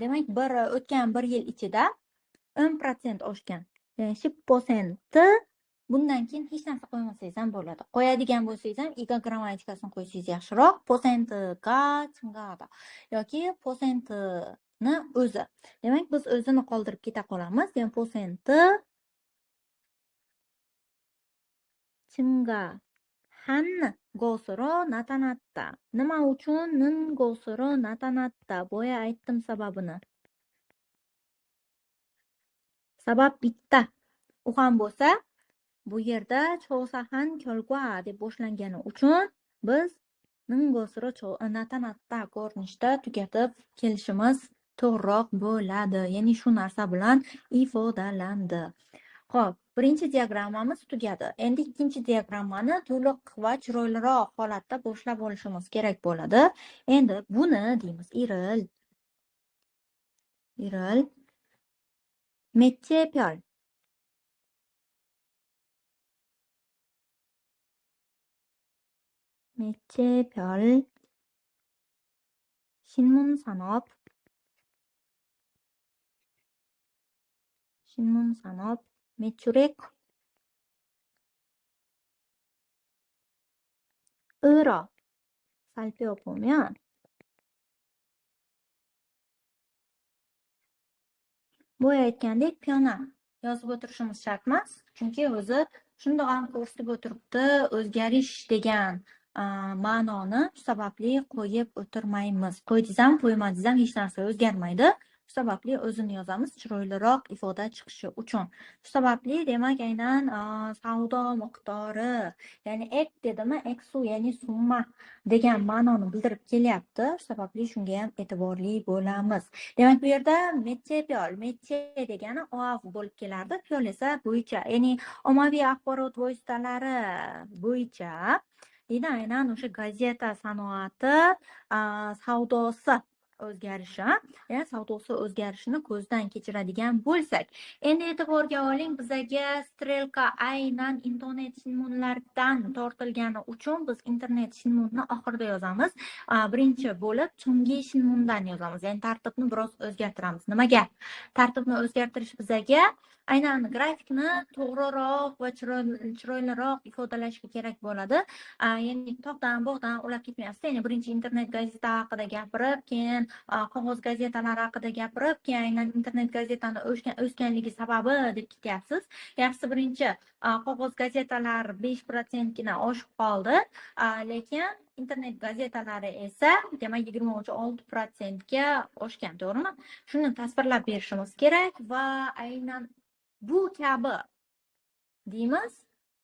Speaker 1: demak, o'tgan 1 yil ichida 10% oshgan. Ya'ni 10% bundan keyin hech narsa qo'ymasangiz ham bo'ladi. Qo'yadigan bo'lsangiz ham iga grammatikasini qo'ysangiz yaxshiroq. %ga chingadi yoki o'zi. Demak, biz o'zini qoldirib keta qolamiz. Demak, %증가 한 것으로 나타났다. nima uchun 는 것으로 나타났다. boya aytdim sababini. Sabab bitta. U ham bo'lsa, bu yerda cho'sahan 결과 deb boshlangani uchun biz 는 것으로 나타났다 ko'rinishda tugatib kelishimiz to'g'riroq bo'ladi. Ya'ni shu narsa bilan ifodalandi. Xo'p, birinchi diagrammamiz tugadi. Endi ikkinchi diagrammani to'liq va chiroyliroq holatda boshlab olishimiz kerak bo'ladi. Endi buni deymiz iril. 매체별. 매체별. 신문산업. 매출액. 으로 살펴보면 boya aytgandek piona yozib o'tirishimiz shart emas, chunki o'zi shundoq ham ko'rsatib o'tiribdi, o'zgarish degan ma'noni shu sababli qo'yib o'tirmaymiz. Qo'ydiz ham, qo'ymadingiz ham hech narsa o'zgarmaydi. Shu sababli o'zini yozamiz chiroyliroq ifoda chiqishi uchun. Shu sababli demak aynan savdo miqdori, ya'ni ek dedimi, eksu ya'ni summa degan ma'noni bildirib kelyapti. Shu sababli shunga ham e'tiborli bo'lamiz. Demak, bu yerda metsepiol, metse degani oav bo'lib kelardi, piol esa bo'yicha, ya'ni ommaviy axborot vositalari bo'yicha deydi, aynan o'sha gazeta sanoati savdosi o'zgarishi, ya'ni savdosi o'zgarishini ko'zdan kechiradigan bo'lsak, endi e'tiborga oling, bizaga strelka aynan internet shinmunlardan tortilgani uchun biz internet shinmunni oxirida yozamiz. Birinchi bo'lib chungi shinmundan yozamiz. Ya'ni tartibni biroz o'zgartiramiz. Nimaga? Tartibni o'zgartirish bizaga aynan grafikni to'g'riroq va chiroyliroq ifodalashga kerak bo'ladi. Ya'ni tog'dan bog'dan ulab ketmayapsiz. Ya'ni birinchi internet gazeta haqida gapirib, keyin qog'oz gazetalar haqida gapirib, keyin aynan internet gazetani o'sganligi sababi deb ketyapsiz. Yaxshisi birinchi qog'oz gazetalar 5%gina oshib qoldi, lekin internet gazetalari esa demak 26% oshgan, to'g'rimi? Shuni tasvirlab berishimiz kerak va aynan bu kabi deymiz,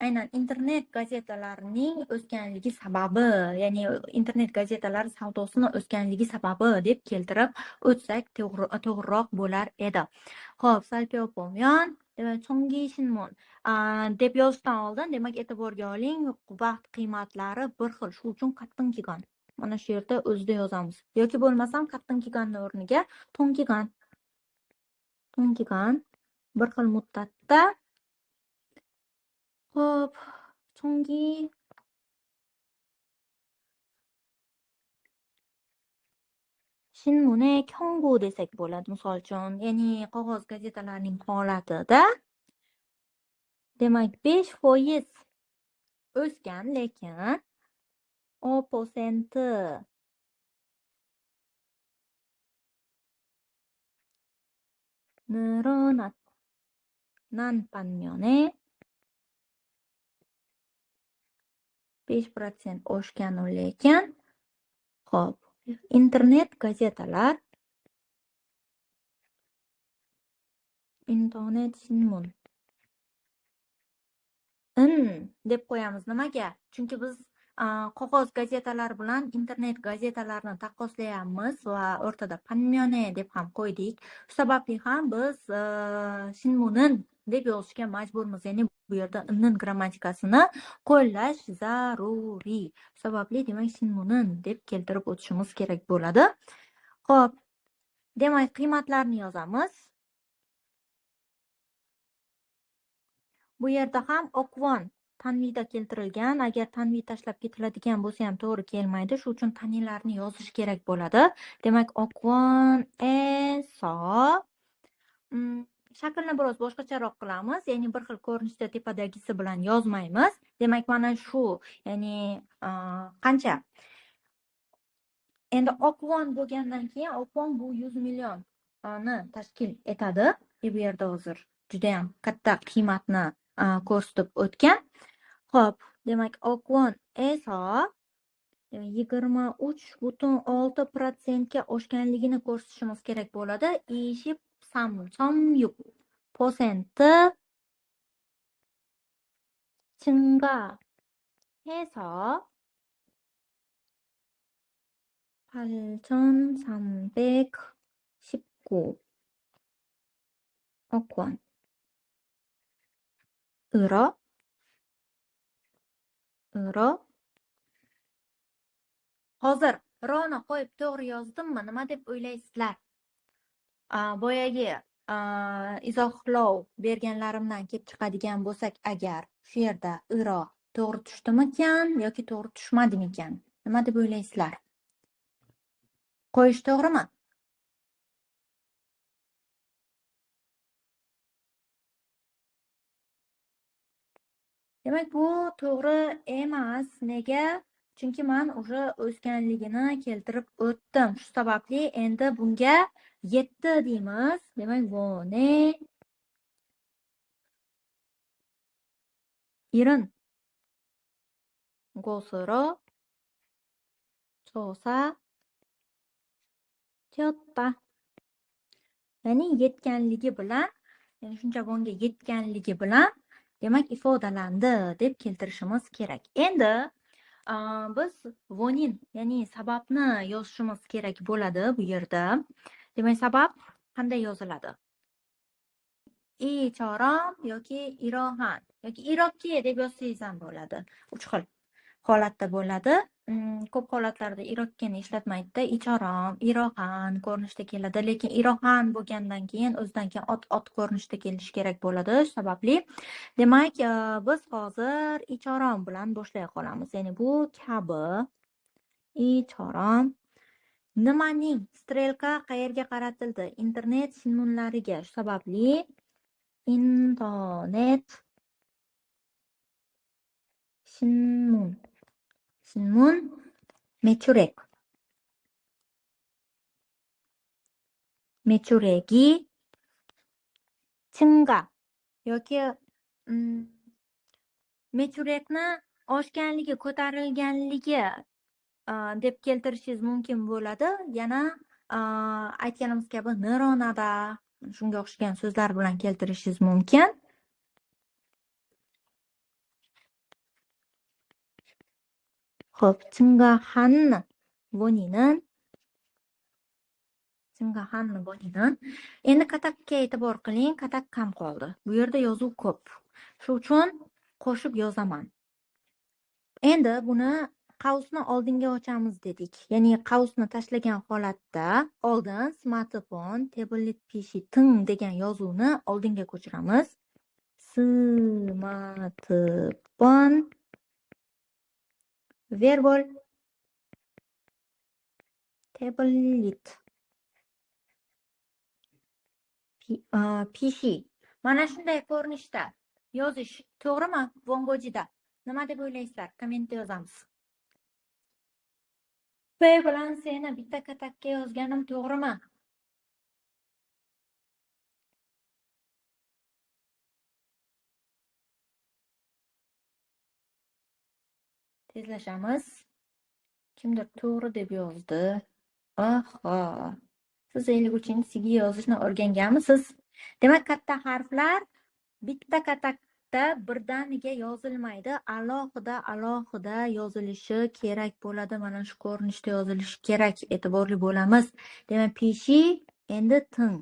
Speaker 1: aynan internet gazetalarining o'sganligi sababi, ya'ni internet gazetalari savdosini o'sganligi sababi deb keltirib o'tsak to'g'riroq bo'lar edi. Xo'p, 살펴보면 demak chungi shinmun deb yozishdan oldin demak e'tiborga oling, vaqt qiymatlari bir xil, shu uchun qattin kelgan. Mana shu yerda o'zida yozamiz. Yoki bo'lmasam qattin kelganning o'rniga to'n kelgan bir xil muddatda. Xo'p, chungi shinmun의 경고 desak bo'ladi, misol uchun, ya'ni qog'oz gazetalarning holatida demak 5% o'sgan, lekin 5% 늘어난 반면에 5% oshgan, lekin xo'p, internet gazetalar internet shinmun deb qo'yamiz. Nimaga? Chunki biz qog'oz gazetalar bilan internet gazetalarni taqqoslayapmiz va o'rtada panmyone deb ham qo'ydik. Shu sababli ham biz shinmunin deb yozishga majburmiz. Ya'ni bu yerda nin grammatikasini qo'llash zaruriy. Shu sababli demak shinmunin deb keltirib o'tishimiz kerak bo'ladi. Xo'p, demak qiymatlarni yozamiz. Bu yerda ham okvon tanvida keltirilgan. Agar tanvi tashlab ketiladigan bo'lsa ham to'g'ri kelmaydi. Shu uchun tanvilarni yozish kerak bo'ladi. Demak, okvon eso shaklni biroz boshqacharoq qilamiz. Ya'ni bir xil ko'rinishda tepadagisi bilan yozmaymiz. Demak, mana shu, ya'ni qancha Endi oqvon bo'lgandan keyin oqvon bu 100 millionni tashkil etadi. Bu yerda hozir juda ham katta qiymatni ko'rsatib o'tgan. Xo'p, demak oqvon esa 23,6% ga oshganligini ko'rsatishimiz kerak bo'ladi. 23.6% 증가해서 8,319억 원으로 hozir roni qo'yib to'g'ri yozdimmi? Nima deb o'ylaysizlar? Boyagi izohlov berganlarimdan kelib chiqadigan bo'lsak, agar shu yerda iro to'g'ri tushdimikan yoki to'g'ri tushmadimikan? Nima deb o'ylaysizlar? Qo'yish to'g'rimi? Demak, bu to'g'ri emas. Nega? Chunki men уже o'sganligini keltirib o'tdim. Shu sababli endi bunga 7 deymiz. Demak, buni 이른 곳으로 조사되었다. Ya'ni yetganligi bilan, ya'ni shuncha bonga yetganligi bilan demak ifodalandi deb keltirishimiz kerak. Endi biz vonin, ya'ni sababni yozishimiz kerak bo'ladi bu yerda. Demak, sabab qanday yoziladi? İçaram yoki irohan yoki irokki deb yozsangiz ham bo'ladi. 3 xil holatda bo'ladi. Ko'p holatlarda irokkini ishlatmaydi. İçaram, irohan ko'rinishda keladi, lekin irohan bo'lgandan keyin o'zidan keyin ot ko'rinishda kelishi kerak bo'ladi. Shu sababli demak, biz hozir ichoram bilan boshlay qolamiz. Ya'ni bu kabi ichoram nimaning strelka qayerga qaratildi? Internet shinmunlariga. Shu sababli 인터넷 신문 매출액이 증가. yoki 매출액ni oshganligi, ko'tarilganligi deb keltirishingiz mumkin bo'ladi. Yana aytganimiz kabi nironada shunga o'xshagan so'zlar bilan keltirishingiz mumkin. Xo'p, 증가한 원인은 endi katakka e'tibor qiling, katak kam qoldi. Bu yerda yozuv ko'p. Shu uchun qo'shib yozaman. Endi buni qavsni oldinga ochamiz dedik. Ya'ni qavsni tashlagan holatda oldin smartfon, tablet, PC, ting degan yozuvni oldinga ko'chiramiz. Smartfon, verbal, tablet, PC. Mana shunday ko'rinishda yozish to'g'rimi? Vongojida. Nima deb o'ylaysizlar? Kommentda yozamiz. P bilan S'ni bitta katakka yozganim to'g'rimi? Tezlashamiz. Kimdir to'g'ri deb yozdi. Oho. Siz 53-siga yozishni o'rganganmisiz? Demak, katta harflar bitta katakda birdaniga yozilmaydi. Alohida yozilishi kerak bo'ladi. Mana shu ko'rinishda yozilishi kerak. E'tiborli bo'lamiz. Demak, peshi endi ting.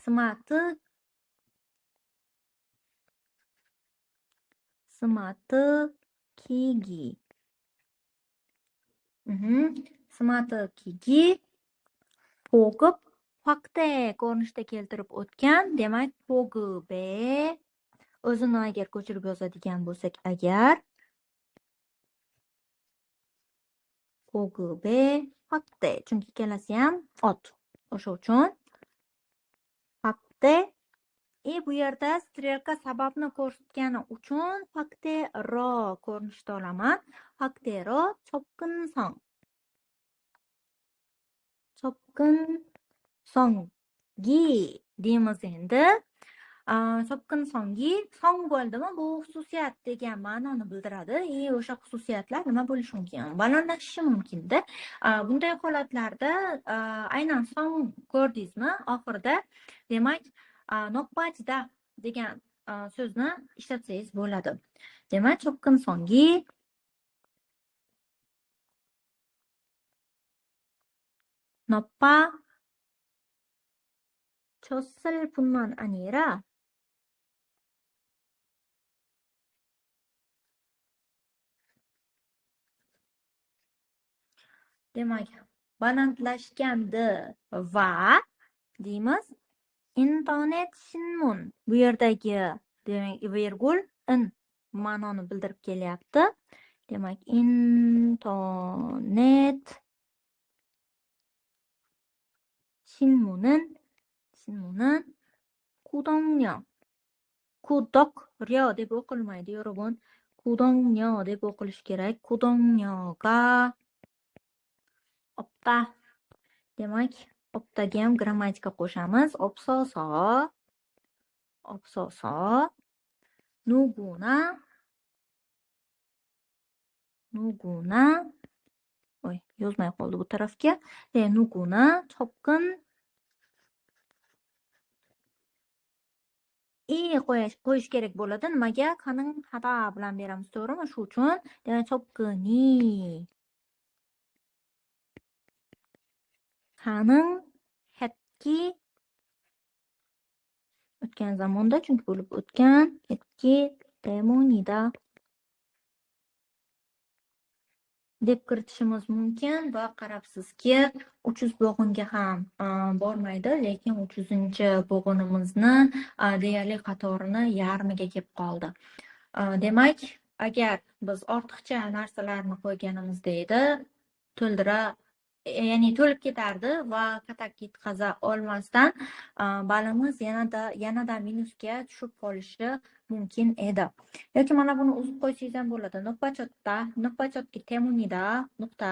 Speaker 1: Smati kigi. Smati kigi pogib 확대 ko'rinishda keltirib o'tgan. Demak, pogibe o'zini agar ko'chirib yozadigan bo'lsak, agar pogibe 확대, chunki ikkalasi ham ot. O'sha uchun 확대. Bu yerda strelka sababni ko'rsatgani uchun 확대로 ko'rinishda olaman. 확대로 접근성. chopqin songi deymiz endi. Chopqin songi song bo'ldimi, bu xususiyat degan ma'noni bildiradi. O'sha xususiyatlar nima bo'lishi mumkin? Balandlashishi mumkin-da. Bunday holatlarda aynan song ko'rdingizmi? Oxirida demak, nopajda degan so'zni ishlatsangiz bo'ladi. Demak, chopqin songi noppa cho'sil punman anira. Demak, balandlashgandi va deymiz. Internet sinmun. Bu yerdagi demak virgul in ma'noni bildirib kelyapti. Demak, internet sinmun은 구독료. 구독료 deb o'qilmaydi, 여러분. 구독료 deb o'qilishi kerak. 구독료가 없다. Demak, optaga ham grammatika qo'shamiz. 없어서 누구나 yozmay qoldi bu tarafga. 누구나 chopqin qo'yish kerak bo'ladi. Nimaga? Qaning xato bilan beramiz, to'g'rimi? Shu uchun demak chopqini qaning hetki o'tgan zamonda, chunki bo'lib o'tgan hetki 때문이다 deb kiritishimiz mumkin va qarabsizki 300 bo'g'inga ham bormaydi, lekin 300-bo'g'inimizni deyarli qatorini yarmiga kelib qoldi. Demak, agar biz ortiqcha narsalarni qo'yganimizda edi, ya'ni to'lib ketardi va katak yetkaza olmasdan balimiz yanada minusga tushib qolishi mumkin edi. Yoki mana buni uzib qo'ysangiz ham bo'ladi. Nuqpachotga temunida nuqta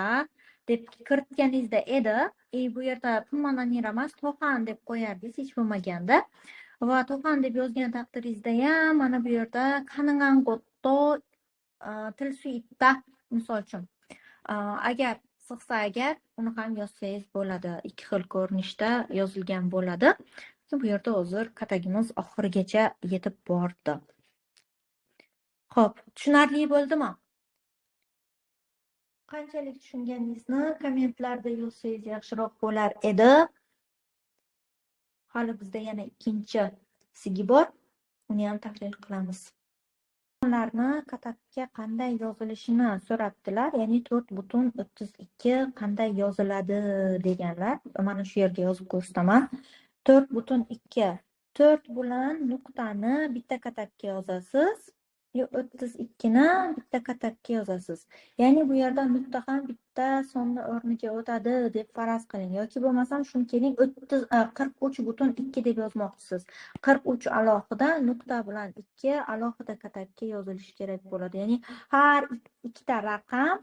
Speaker 1: deb kiritganingizda edi, bu yerda punmananira emas, to'xan deb qo'yardingiz hech bo'lmaganda. Va to'xan deb yozgan taqdiringizda ham mana bu yerda qaningan gotto til suitda misol uchun. Agar sig'sa agar uni ham yozsangiz bo'ladi. Ikki xil ko'rinishda yozilgan bo'ladi. Bu yerda hozir katagimiz oxirigacha yetib bordi. Xo'p, tushunarli bo'ldimi? Qanchalik tushunganingizni kommentlarda yozsangiz yaxshiroq bo'lar edi. Hali bizda yana ikkinchisigi bor. Uni ham tahlil qilamiz. Ularni katakka qanday yozilishini so'rabdilar. Ya'ni 4.32 qanday yoziladi deganlar. Mana shu yerga yozib ko'rsataman. 4.2. 4 bilan nuqtani bitta katakka yozasiz. 32 ni bitta katakka yozasiz. Ya'ni bu yerda nuqta ham bitta sonni o'rniga o'tadi deb faraz qiling. Yoki bo'lmasam shuni keling 43.2 deb yozmoqchisiz. 43 alohida nuqta bilan 2 alohida katakka yozilishi kerak bo'ladi. Ya'ni har ikkita raqam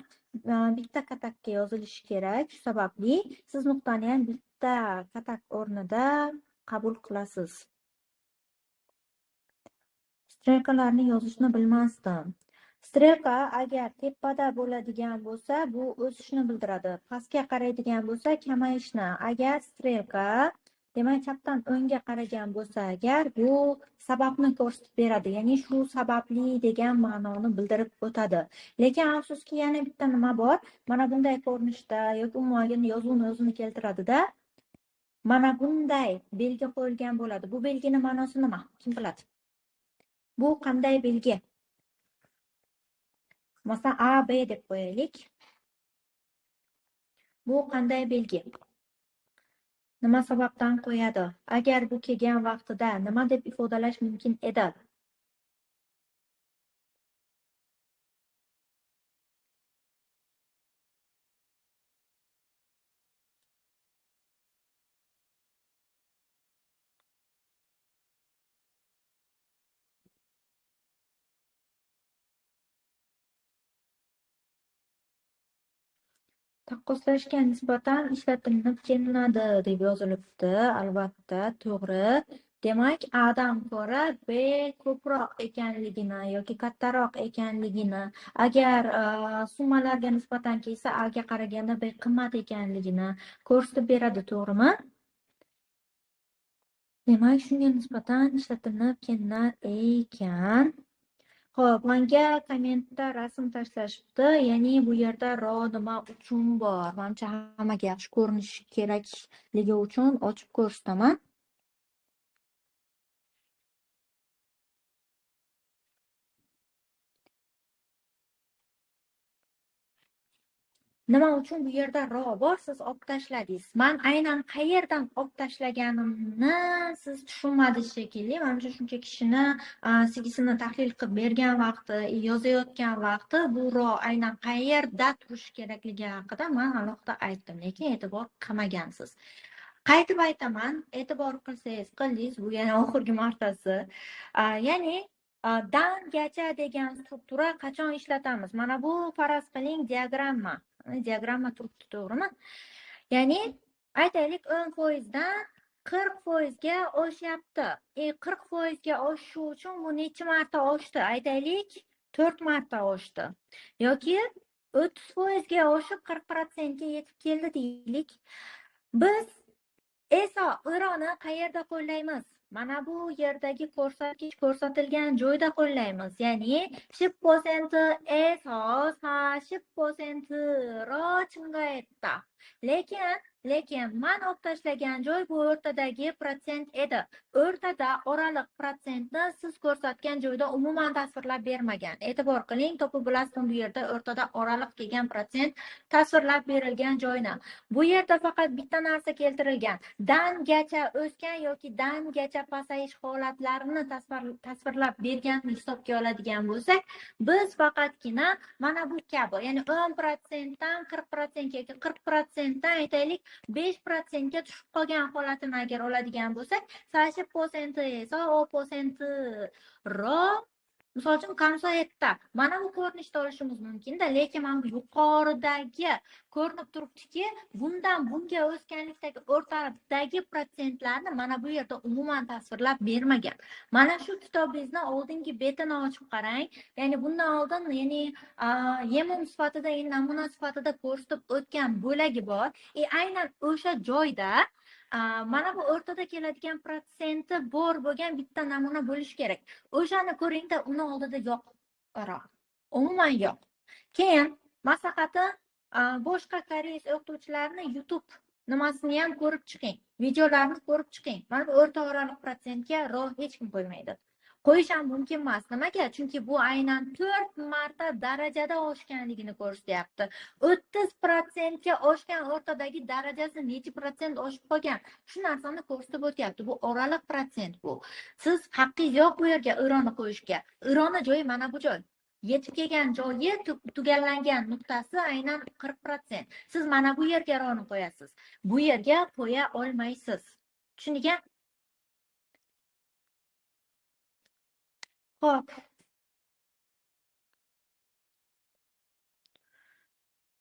Speaker 1: bitta katakka yozilishi kerak. Shu sababli siz nuqtani ham bitta katak o'rnida qabul qilasiz. Strelkalarni yozishni bilmasdim. Strelka agar tepada bo'ladigan bo'lsa, bu o'sishni bildiradi. Pastga qaraydigan bo'lsa, kamayishni. Agar strelka demak chapdan o'ngga qaragan bo'lsa, agar bu sababni ko'rsatib beradi. Ya'ni shu sababli degan ma'noni bildirib o'tadi. Lekin afsuski yana bitta nima bor? Mana bunday ko'rinishda yoki umuman yozuvni o'zini keltiradi-da. Mana bunday belgi qo'yilgan bo'ladi. Bu belgining ma'nosi nima? Kim biladi? Bu qanday belgi? Masalan, A, B deb qo'yaylik. Bu qanday belgi? Nima sababdan qo'yadi? Agar bu kelgan vaqtida nima deb ifodalash mumkin edi? taqqoslashga nisbatan ishlatilib kelinadi deb yozilibdi. Albatta, to'g'ri. Demak, A'dan ko'ra B ko'proq ekanligini yoki kattaroq ekanligini, agar summalarga nisbatan kelsa A'ga qaraganda B qimmat ekanligini ko'rsatib beradi, to'g'rimi? Demak, shunga nisbatan ishlatilib kelinar ekan. Xo'p, menga kommentda rasm tashlashibdi. Ya'ni bu yerda ro nima uchun bor? Menimcha hammaga yaxshi ko'rinishi kerakligi uchun ochib ko'rsataman. Nima uchun bu yerda ro bor? Siz olib tashladingiz. Men aynan qayerdan olib tashlaganimni siz tushunmadingiz shekilli. Menimcha shuncha kishini sigisini tahlil qilib bergan vaqti, yozayotgan vaqti bu ro aynan qayerda turishi kerakligi haqida men alohida aytdim, lekin e'tibor qilmagansiz. Qaytib aytaman, e'tibor qildingiz, bu yana oxirgi martasi. Ya'ni dangacha degan struktura qachon ishlatamiz? Mana bu faraz qiling diagramma. Diagramma turibdi, to'g'rimi? Ya'ni aytaylik 10% dan 40% ga oshyapti. 40% ga oshishi uchun bu necha marta oshdi? Aytaylik 4 marta oshdi. Yoki 30% ga oshib 40% ga yetib keldi deylik. Biz esa Ironni qayerda qo'llaymiz? Mana bu yerdagi ko'rsatkich ko'rsatilgan joyda qo'llaymiz. Ya'ni 10% esos, 10% ro chingayetda. Lekin men olib tashlagan joy bu o'rtadagi protsent edi. O'rtada oraliq protsentni siz ko'rsatgan joyda umuman tasvirlab bermagan. E'tibor qiling, topib bilasizmi bu yerda o'rtada oraliq kelgan protsent tasvirlab berilgan joyni. Bu yerda faqat bitta narsa keltirilgan. Dangacha o'sgan yoki dangacha pasayish holatlarini tasvirlab berganini hisobga oladigan bo'lsak, biz faqatgina mana bu kabi, ya'ni 10% dan 40% yoki 40% dan aytaylik 5% ga tushib qolgan holatini agar oladigan bo'lsak, 30% esa o% ro misol uchun konsoyetda mana bu ko'rinishda olishimiz mumkin-da, lekin mana bu yuqoridagi ko'rinib turibdiki, bundan bunga o'sganlikdagi o'rtadagi protsentlarni mana bu yerda umuman tasvirlab bermagan. Mana shu kitobingizni oldingi betini ochib qarang. Ya'ni bundan oldin, ya'ni yemum sifatida, namuna sifatida ko'rsatib o'tgan bo'lagi bor. Aynan o'sha joyda mana bu o'rtada keladigan protsenti bor bo'lgan bitta namuna bo'lishi kerak. O'shani ko'ringda, uni oldida yo'q. Umuman yo'q. Keyin maslahatim, boshqa koreys o'qituvchilarini YouTube nimasini ham ko'rib chiqing. Videolarini ko'rib chiqing. Mana bu o'rta oraliq protsentga ro hech kim qo'ymaydi. Qo'yish ham mumkin emas. Nimaga? Chunki bu aynan 4 marta darajada oshganligini ko'rsatyapti. 30% ga oshgan o'rtadagi darajasi necha protsent oshib qolgan? Shu narsani ko'rsatib o'tyapti. Bu oraliq protsent bu. Siz haqqingiz yo'q bu yerga ironi qo'yishga. Ironi joyi mana bu joy. Yetib kelgan joyi, tugallangan nuqtasi aynan 40%. Siz mana bu yerga ironi qo'yasiz. Bu yerga qo'ya olmaysiz. Tushundingmi? Xo'p.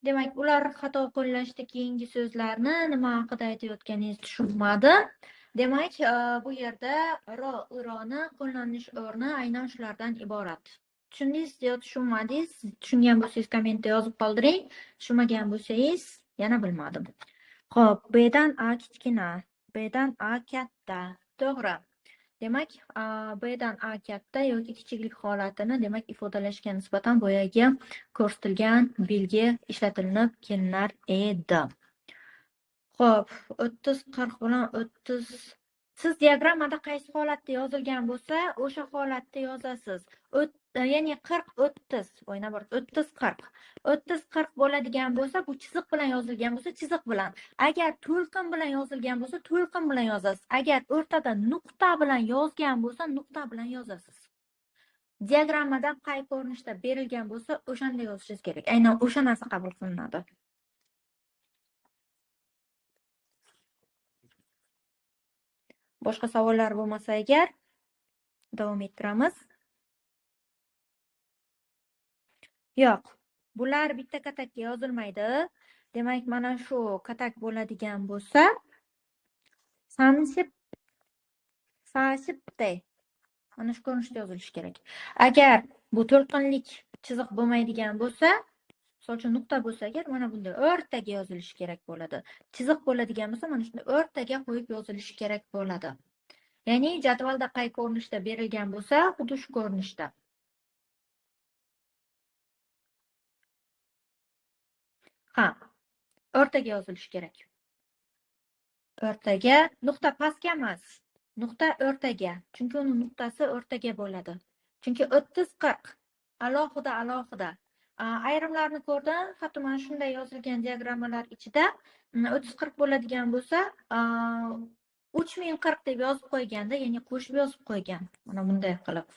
Speaker 1: Demak, ular xato qo'llashda keyingi so'zlarni nima haqida aytayotganingizni tushunmadim. Demak, bu yerda ro, ironi qo'llanish o'rni aynan shulardan iborat. Tushundingiz yo tushunmadingiz? Tushungan bo'lsangiz kommentda yozib qoldiring. Tushunmagan bo'lsangiz yana bilmadim. Xo'p, B dan A kichkina, B dan A katta. To'g'ri. Demak, B dan A katta yoki kichiklik holatini demak ifodalashga nisbatan boyagi ko'rsatilgan belgi ishlatilinib kelinar edi. Xo'p, 30-40 bilan 30. Siz diagrammada qaysi holatda yozilgan bo'lsa, o'sha holatda yozasiz. Ya'ni 40-30, o'yna bor, 30-40. 30-40 bo'ladigan bo'lsa, bu chiziq bilan yozilgan bo'lsa, chiziq bilan. Agar to'lqin bilan yozilgan bo'lsa, to'lqin bilan yozasiz. Agar o'rtada nuqta bilan yozgan bo'lsa, nuqta bilan yozasiz. Diagrammada qay ko'rinishda berilgan bo'lsa, o'shanda yozishingiz kerak. Aynan o'sha narsa qabul qilinadi. Boshqa savollar bo'lmasa agar davom ettiramiz. Yo'q, bular bitta katakka yozilmaydi. Demak, mana shu katak bo'ladigan bo'lsa, 30day mana shu ko'rinishda yozilishi kerak. Agar bu to'lqinlik chiziq bo'lmaydigan bo'lsa, misol uchun nuqta bo'lsa agar, mana bunday o'rtaga yozilishi kerak bo'ladi. Chiziq bo'ladigan bo'lsa, mana shunday o'rtaga qo'yib yozilishi kerak bo'ladi. Ya'ni jadvalda qay ko'rinishda berilgan bo'lsa, xuddi shu ko'rinishda. Ha, o'rtaga yozilishi kerak. O'rtaga, nuqta pastga emas, nuqta o'rtaga. Chunki uning nuqtasi o'rtaga bo'ladi. Chunki 30-40 alohida. Ayrimlarni ko'rdim, hatto mana shunday yozilgan diagrammalar ichida 30-40 bo'ladigan bo'lsa, 3040 deb yozib qo'yganda, ya'ni qo'shib yozib qo'ygan. Mana bunday qilib.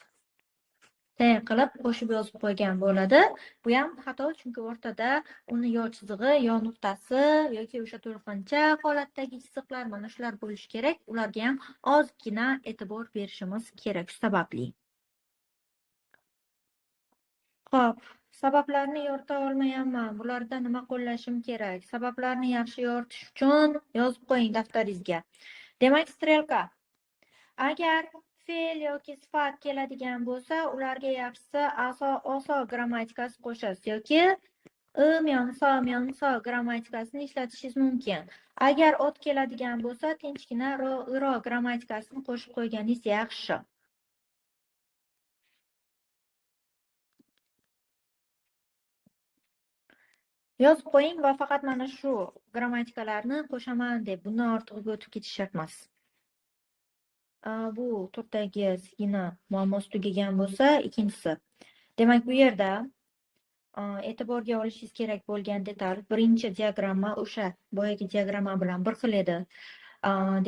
Speaker 1: Qo'shib yozib qo'ygan bo'ladi. Bu ham xato, chunki o'rtada uni yo chizig'i, yo nuqtasi yoki o'sha to'lqincha holatdagi chiziqlar mana shular bo'lishi kerak. Ularga ham ozgina e'tibor berishimiz kerak shu sababli. Xo'p, sabablarni yorita olmayapman. Bularda nima qo'llashim kerak? Sabablarni yaxshi yoritish uchun yozib qo'ying daftaringizga. Demak, strelka. Agar fe'l yoki sifat keladigan bo'lsa, ularga yaxshisi aso grammatikasi qo'shasiz yoki so grammatikasini ishlatishingiz mumkin. Agar ot keladigan bo'lsa, tinchgina ro grammatikasini qo'shib qo'yganingiz yaxshi. Yozib qo'ying va faqat mana shu grammatikalarni qo'shaman deb bundan ortig'iga o'tib ketish shart emas. Bu turdagi sigina muammosi tugagan bo'lsa, ikkinchisi. Demak, bu yerda e'tiborga olishingiz kerak bo'lgan detal, birinchi diagramma o'sha boyagi diagramma bilan bir xil edi.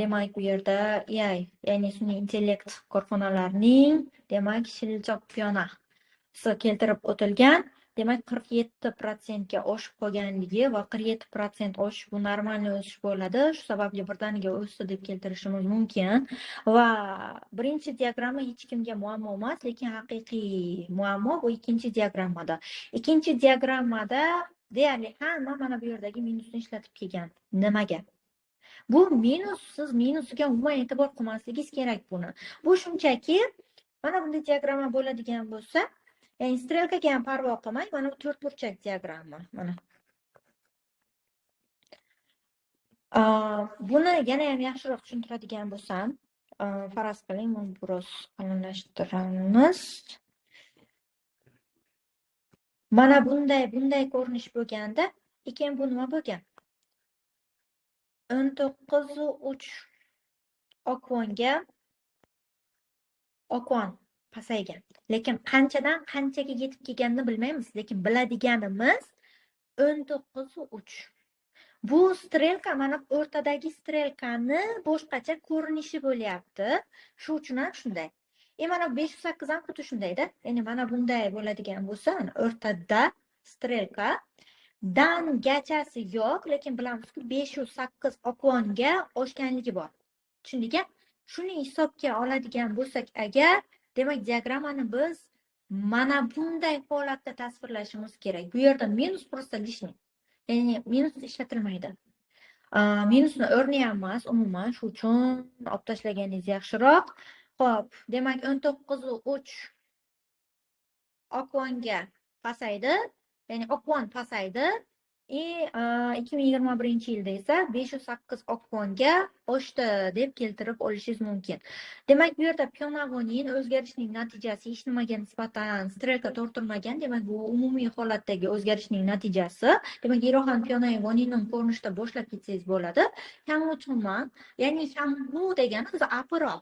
Speaker 1: Demak, bu yerda AI, ya'ni sun'iy intellekt korxonalarining, demak, shilchoq piyonasi keltirib o'tilgan. Demak, 47% ga oshib qolganligi va 47% oshish bu normalniy o'sish bo'ladi. Shu sababli birdaniga o'sdi deb keltirishimiz mumkin. Va birinchi diagramma hech kimga muammo emas, lekin haqiqiy muammo bu ikkinchi diagrammada. Ikkinchi diagrammada deyarli hamma mana bu yerdagi minusni ishlatib kelgan. Nimaga? Bu minus, siz minusiga umuman e'tibor qilmasligingiz kerak buni. Bu shunchaki mana bunday diagramma bo'ladigan bo'lsa, ya'ni strelkaga ham parvo qilmang, mana bu to'rtburchak diagramma, mana. Buni yana ham yaxshiroq tushuntiradigan bo'lsam, faraz qiling, buni biroz qalinlashtiramiz. Mana bunday ko'rinish bo'lganda, keyin bu nima bo'lgan? 19.3 okvon pasaygan. Lekin qanchadan qanchaga yetib kelganini bilmaymiz, lekin biladiganimiz 19.3. Bu strelka mana o'rtadagi strelkani boshqacha ko'rinishi bo'lyapti. Shu uchun ham shunday. Mana 508 ham xuddi shundayda. Ya'ni mana bunday bo'ladigan bo'lsa, o'rtada strelka dangachasi yo'q, lekin bilamizki 508 okvonga oshganligi bor. Tushundingmi? Shuni hisobga oladigan bo'lsak agar, demak diagrammani biz mana bunday holatda tasvirlashimiz kerak. Bu yerda minus просто лишний. Ya'ni minus ishlatilmaydi. Minusni o'rni ham emas, umuman shu uchun olib tashlaganingiz yaxshiroq. Xo'p, demak 19.3 okvonga pasaydi, ya'ni okvon pasaydi. 2021-yilda esa 508 okvonga oshdi deb keltirib olishingiz mumkin. Demak, bu yerda piyonavoning o'zgarishining natijasi hech nimaga nisbatan strelka tortilmagan. Demak, bu umumiy holatdagi o'zgarishning natijasi. Demak, Irohan piyonavoning ko'rinishda boshlab ketsangiz bo'ladi. Chang'u-chunman, ya'ni chang'u degani o'zi apro,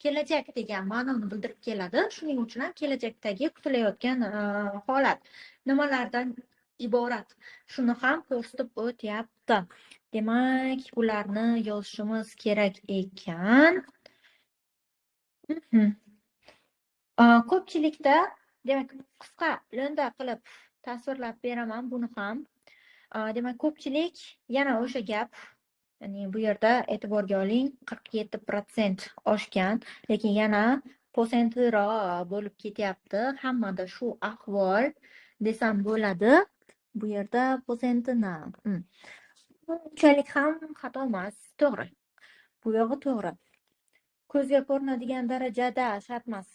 Speaker 1: kelajak degan ma'noni bildirib keladi. Shuning uchun ham kelajakdagi kutilayotgan holat nimalardan iborat. Shuni ham ko'rsatib o'tyapti. Demak, ularni yozishimiz kerak ekan. Ko'pchilikda, demak, qisqa lo'nda qilib tasvirlab beraman buni ham. Demak, ko'pchilik yana o'sha gap, ya'ni bu yerda e'tiborga oling, 47% oshgan, lekin yana %roq bo'lib ketyapti. Hammada shu ahvol desam bo'ladi. Bu yerda %na. Unchalik ham xato emas. To'g'ri. Bu yog'i to'g'ri. Ko'zga ko'rinadigan darajada shart emas.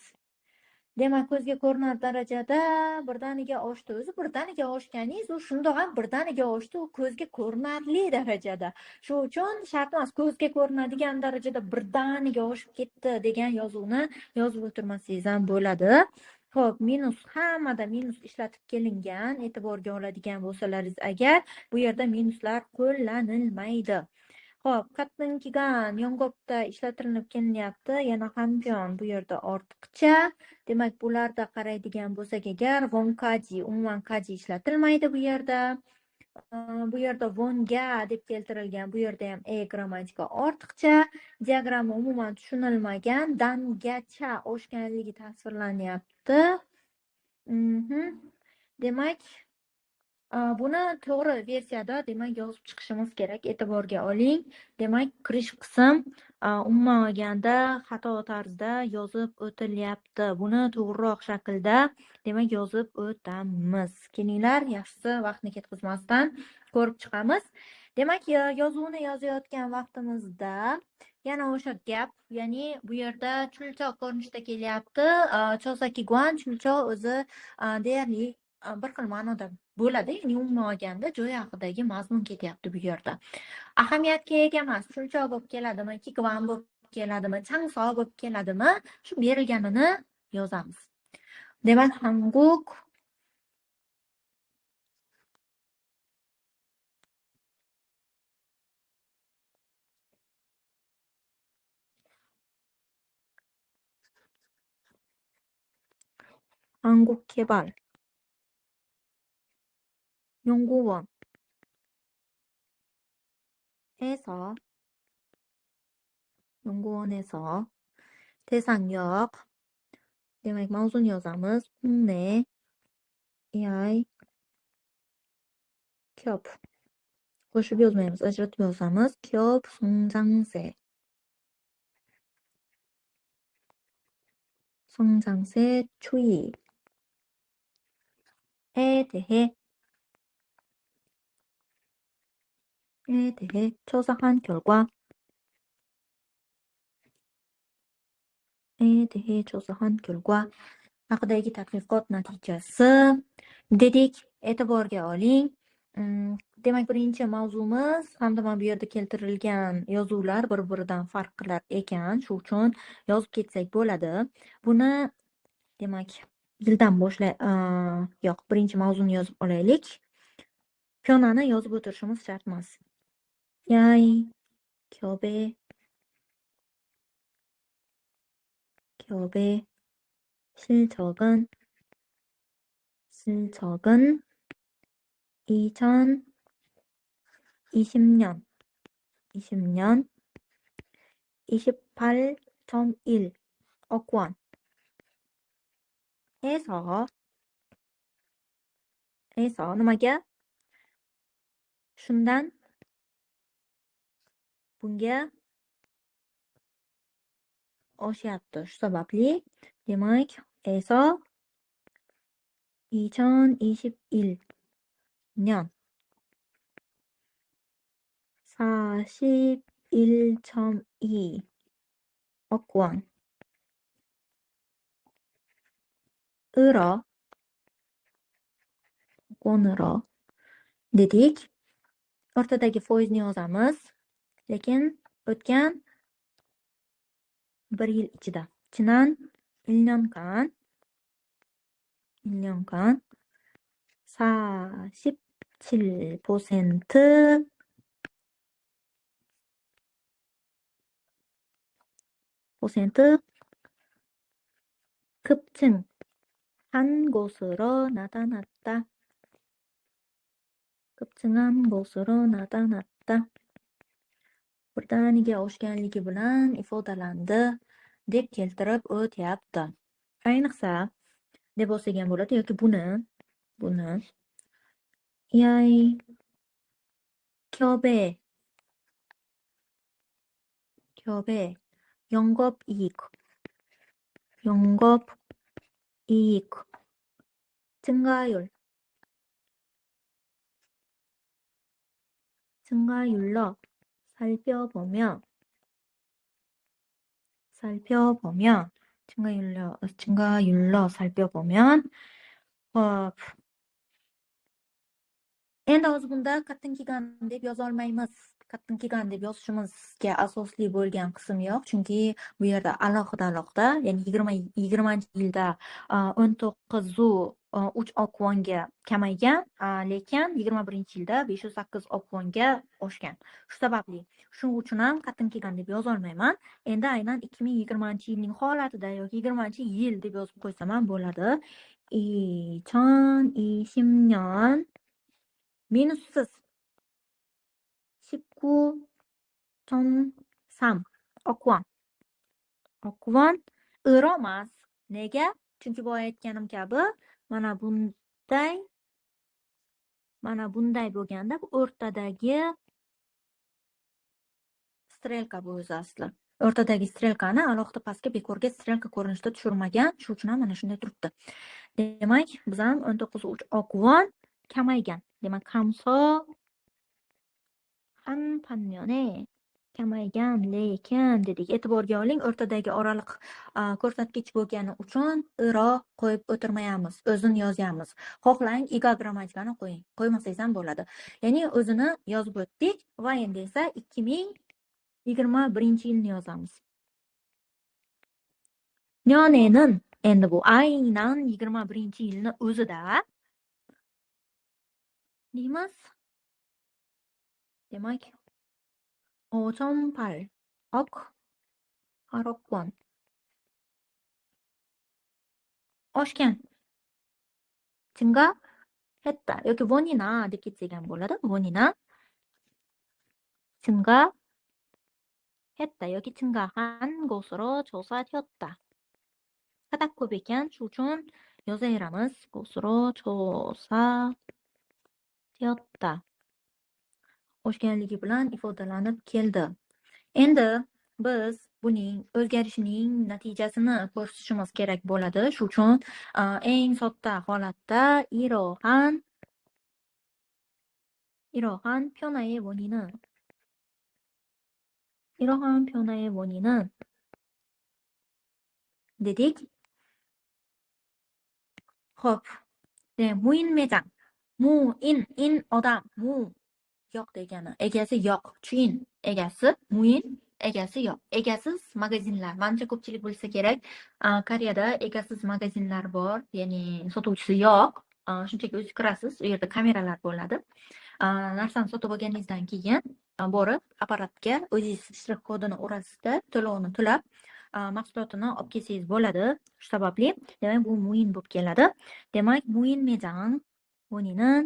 Speaker 1: Demak, ko'zga ko'rinar darajada birdaniga oshdi. O'zi birdaniga oshganingiz, u shundoq ham birdaniga oshdi, u ko'zga ko'rinarli darajada. Shuning uchun shart emas, ko'zga ko'rinadigan darajada birdaniga oshib ketdi degan yozuvni yozib o'tirmasangiz ham bo'ladi. Xo'p, minus, hammada minus ishlatib kelingan, e'tiborga oladigan bo'lsalaringiz agar, bu yerda minuslar qo'llanilmaydi. Xo'p, qatnankigan yong'oqda ishlatilinib kelinyapti. Yana hamyon bu yerda ortiqcha. Demak, bularda qaraydigan bo'lsak agar, vonkaji, umuman kaji ishlatilmaydi bu yerda. Bu yerda vonga deb keltirilgan, bu yerda ham grammatika ortiqcha. Diagramma umuman tushunilmagan, dangacha oshganligi tasvirlanyapti. Demak, buni to'g'ri versiyada demak yozib chiqishimiz kerak. E'tiborga oling. Demak, kirish qism umuman olganda xato tarzda yozib o'tilyapti. Buni to'g'riroq shaklda demak yozib o'tamiz. Kelinglar, yaxshisi vaqtni ketkazmasdan ko'rib chiqamiz. Demak, yozuvni yozayotgan vaqtimizda yana o'sha gap, ya'ni bu yerda chulchoq ko'rinishda kelyapti. Chosakiguan chulchoq o'zi deyarli bir xil ma'noda bo'ladi. Ya'ni umuman olganda joy haqidagi mazmun ketyapti bu yerda. Ahamiyatga ega emas. Chulchoq bo'lib keladimi, kigvan bo'lib keladimi, changso bo'lib keladimi, shu berilganini yozamiz. Demak, Hanguk 한국개발 연구원에서 대상역 demek mavzun yozamiz. 국내 AI 기업 qo'shib yozmaymiz, ajratib yozamiz. 기업 성장세 추이에 대해 조사한 결과 haqidagi tadqiqot natijasi dedik. E'tiborga oling. Demak, birinchi mavzumiz hamda mana bu yerda keltirilgan yozuvlar bir-biridan farq qilar ekan. Shuning uchun yozib ketsak bo'ladi. Buni demak, yildan yo'q, birinchi mavzuni yozib olaylik. Piyonani yozib o'tirishimiz shart emas. Yay, 기업의 실적은 2020년 28.1억 원에서 nimaga? Shundan bunga oshyapti. Shu sababli demak, eso 2021년 41.2억 원으로 dedik. O'rtadagi foizni yozamiz. Lekin o'tgan bir yil ichida. Chinan 1년간 47% 급증한 것으로 나타났다. Birdaniga oshganligi bilan ifodalandi deb keltirib o'tyapti. Ayniqsa deb olsagan bo'ladi yoki buni yay 기업의 영업이익 증가율 증가율로 살펴보면 증가율로 살펴보면 endi hozir bunda qattiq kelgan deb yoza olmaymiz. Qattiq kelgan deb yozishimizga asosli bo'lgan qism yo'q, chunki bu yerda alohida, ya'ni 20-yilda 19,3 okvonga kamaygan, lekin 21-yilda 508 okvonga oshgan. Shu sababli shuning uchun ham qattiq kelgan deb yoza olmayman. Endi aynan 2020-yilning holatida yoki 20-yil deb yozib qo'ysam ham bo'ladi. 2020년 minussiz 19.3 okvon emas. Nega? Chunki bu aytganim kabi mana bunday bo'lganda bu o'rtadagi strelka bu o'zi asli. O'rtadagi strelkani alohida pastga bekorga strelka ko'rinishida tushirmagan, shuning uchun ham mana shunday turibdi. Demak, biz ham 19.3 okvon kamaygan. Demak, kamso 한 반면에 kamaygan lekin dedik. E'tiborga oling, o'rtadagi oraliq ko'rsatkich bo'lgani uchun iro qo'yib o'tirmayamiz, o'zini yozamiz. Xohlang ego grammatikani qo'ying, qo'ymasangiz ham bo'ladi. Ya'ni o'zini yozib o'tdik va endi esa 2021-yilni yozamiz. Nyonenin endi bu aynan 21-yilni o'zida deymiz. Demak, 5.8 okvon oshgan. 증가했다. 여기 원이나 deb ketsak ham bo'ladi. 원이나 증가했다. 여기 증가한 곳으로 조사되었다. 바닥 고백한 수준 여자이라면 곳으로 조사되었다. oshganligi bilan ifodalanib keldi. Endi biz buning o'zgarishining natijasini ko'rsatishimiz kerak bo'ladi. Shuning uchun eng sodda holatda 이러한 변화의 원인은 dedik. Xo'p. 무인 매장. in odam, yo'q degani. Egasi yo'q. Chuin egasi, muin egasi yo'q. Egasiz magazinlar. Menimcha ko'pchilik bilsa kerak. Koreyada egasiz magazinlar bor, ya'ni sotuvchisi yo'q. Shunchaki o'zingiz kirasiz, u yerda kameralar bo'ladi. Narsani sotib olganingizdan keyin borib apparatga o'zingiz shtrix kodini urasizda, to'lovni to'lab mahsulotini olib kelsangiz bo'ladi. Shu sababli, demak bu muin bo'lib keladi. Demak, muin 매장 원인은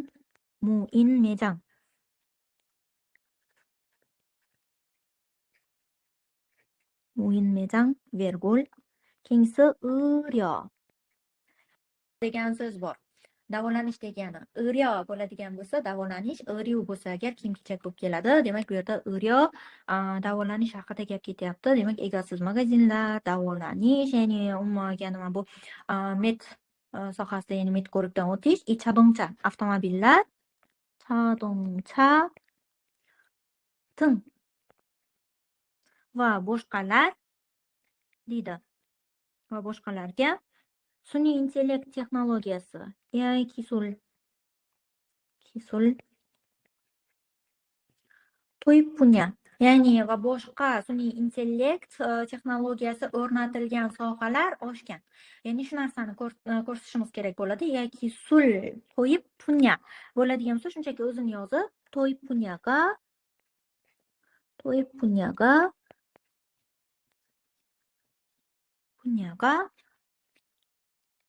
Speaker 1: muin 매장 무인 매장 vergul kengsi 의료 degan so'z bor. Davolanish degani 의료 bo'ladigan bo'lsa, davolanish 의료 bo'lsa agar kiyim-kechak bo'lib keladi. Demak, bu yerda 의료 davolanish haqida gap ketyapti. Demak, egasiz magazinlar, davolanish, ya'ni umuman nima bu med sohasida, ya'ni med ko'rikdan o'tish, 자동차 avtomobillar, 자동차 등 va boshqalar deydi. Va boshqalarga sun'iy intellekt texnologiyasi, AI kisul to'yib punya, ya'ni va boshqa sun'iy intellekt texnologiyasi o'rnatilgan sohalar oshgan. Ya'ni shu narsani ko'rsatishimiz kerak bo'ladi. AI kisul to'yib punya bo'ladigan bo'lsa, shunchaki o'zini yozib, to'yib punyaga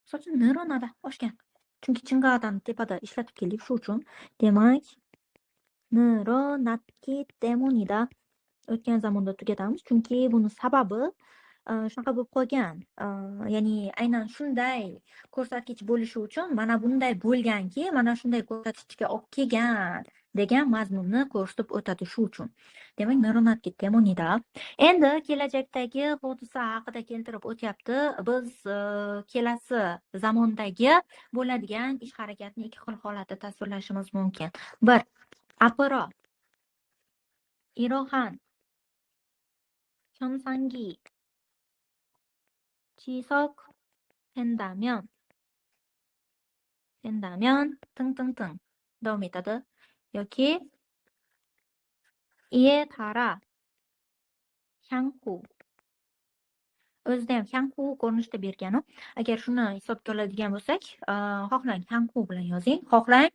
Speaker 1: so'zim nöronada oshgan. Chunki chingadan tepada ishlatib keldik, shu uchun. Demak, nöronatki 때문이다. O'tgan zamonda tugatamiz, chunki buni sababi shunaqa bo'lib qolgan. Ya'ni aynan shunday ko'rsatkich bo'lishi uchun mana bunday bo'lganki, mana shunday ko'rsatkichga olib kelgan degan mazmunni ko'rsatib o'tadi shu uchun. Demak, nöronatki 때문이다. Endi kelajakdagi hodisa haqida keltirib o'tyapti. Biz kelasi zamondagi bo'ladigan ish harakatni ikki xil holatda tasvirlashimiz mumkin. Bir, apiro 이러한 현상이 지속된다면 등등등 다음에 있다드 여기 이에 따라 향후 o'zida ham 향후 ko'rinishda bergan. Agar shuni hisobga oladigan bo'lsak, xohlang 향후 bilan yozing, xohlang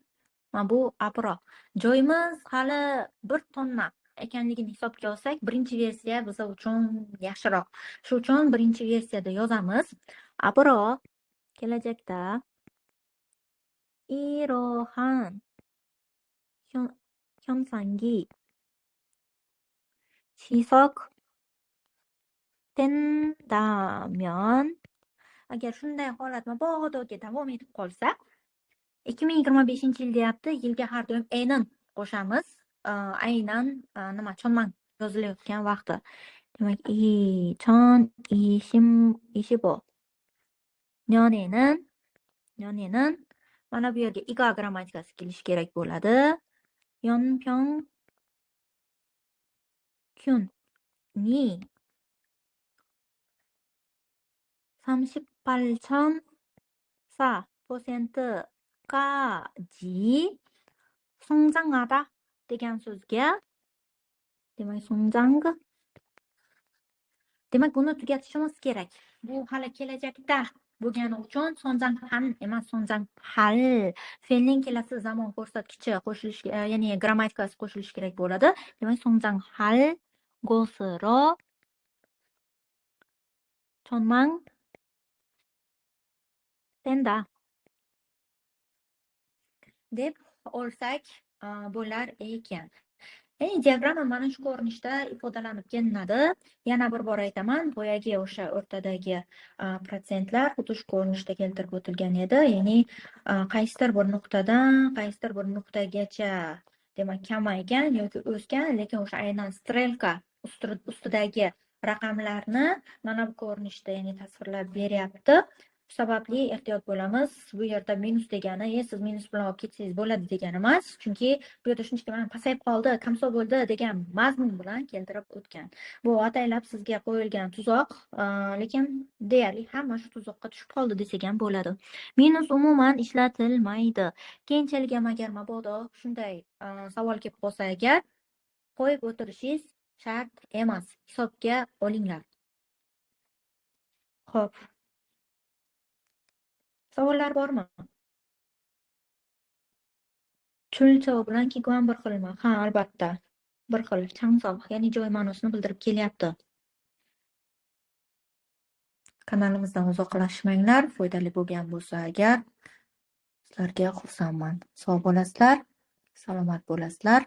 Speaker 1: bu apro. Joyimiz hali 1 tonna ekanligini hisobga olsak, birinchi versiya biz uchun yaxshiroq. Shu uchun birinchi versiyada yozamiz. Apro kelajakda irohan 현상이 지속된다면 agar shunday holat mabodoga davom etib qolsa 2025-yil deyapti, yilga har doim aynan qo'shamiz. Aynan nima chonman yozilayotgan vaqti. Demak, 2025년에는 mana bu yerga igo grammatikasi kelishi kerak bo'ladi. 연평균이 38.4%까지 성장하다 degan so'zga demak 성장 demak buni tugatishimiz kerak. Bu hali kelajakda bo'lgani uchun 성장한 emas 성장할 fe'lning kelasi zamon ko'rsatkichi qo'shilishi, ya'ni grammatikasi qo'shilishi kerak bo'ladi. Demak 성장할 것으로 전망된다 deb olsak bo'lar ekan. Diagramma mana shu ko'rinishda ifodalanib kelinadi. Yana bir bor aytaman, boyagi o'sha o'rtadagi protsentlar xuddi shu ko'rinishda keltirib o'tilgan edi. Ya'ni qaysidir bir nuqtadan qaysidir bir nuqtagacha demak kamaygan yoki o'sgan, lekin o'sha aynan strelka ustidagi raqamlarni mana bu ko'rinishda ya'ni tasvirlab beryapti. Shu sababli ehtiyot bo'lamiz. Bu yerda minus degani, siz minus bilan olib ketsangiz bo'ladi degani emas. Chunki bu yerda shunchaki mana pasayib qoldi, kamso bo'ldi degan mazmun bilan keltirib o'tgan. Bu ataylab sizga qo'yilgan tuzoq, lekin deyarli hamma shu tuzoqqa tushib qoldi desak ham bo'ladi. Minus umuman ishlatilmaydi. Keyinchalik ham agar mabodo shunday savol kelib qolsa agar qo'yib o'tirishingiz shart emas. Hisobga olinglar. Xo'p. Savollar bormi? Chulchov bilan kiguan bir xilmi? Ha, albatta. Bir xil. Changsoq, ya'ni joy ma'nosini bildirib kelyapti. Kanalimizdan uzoqlashmanglar. Foydali bo'lgan bo'lsa agar sizlarga xursandman. Sog' bo'lasizlar, salomat bo'lasizlar.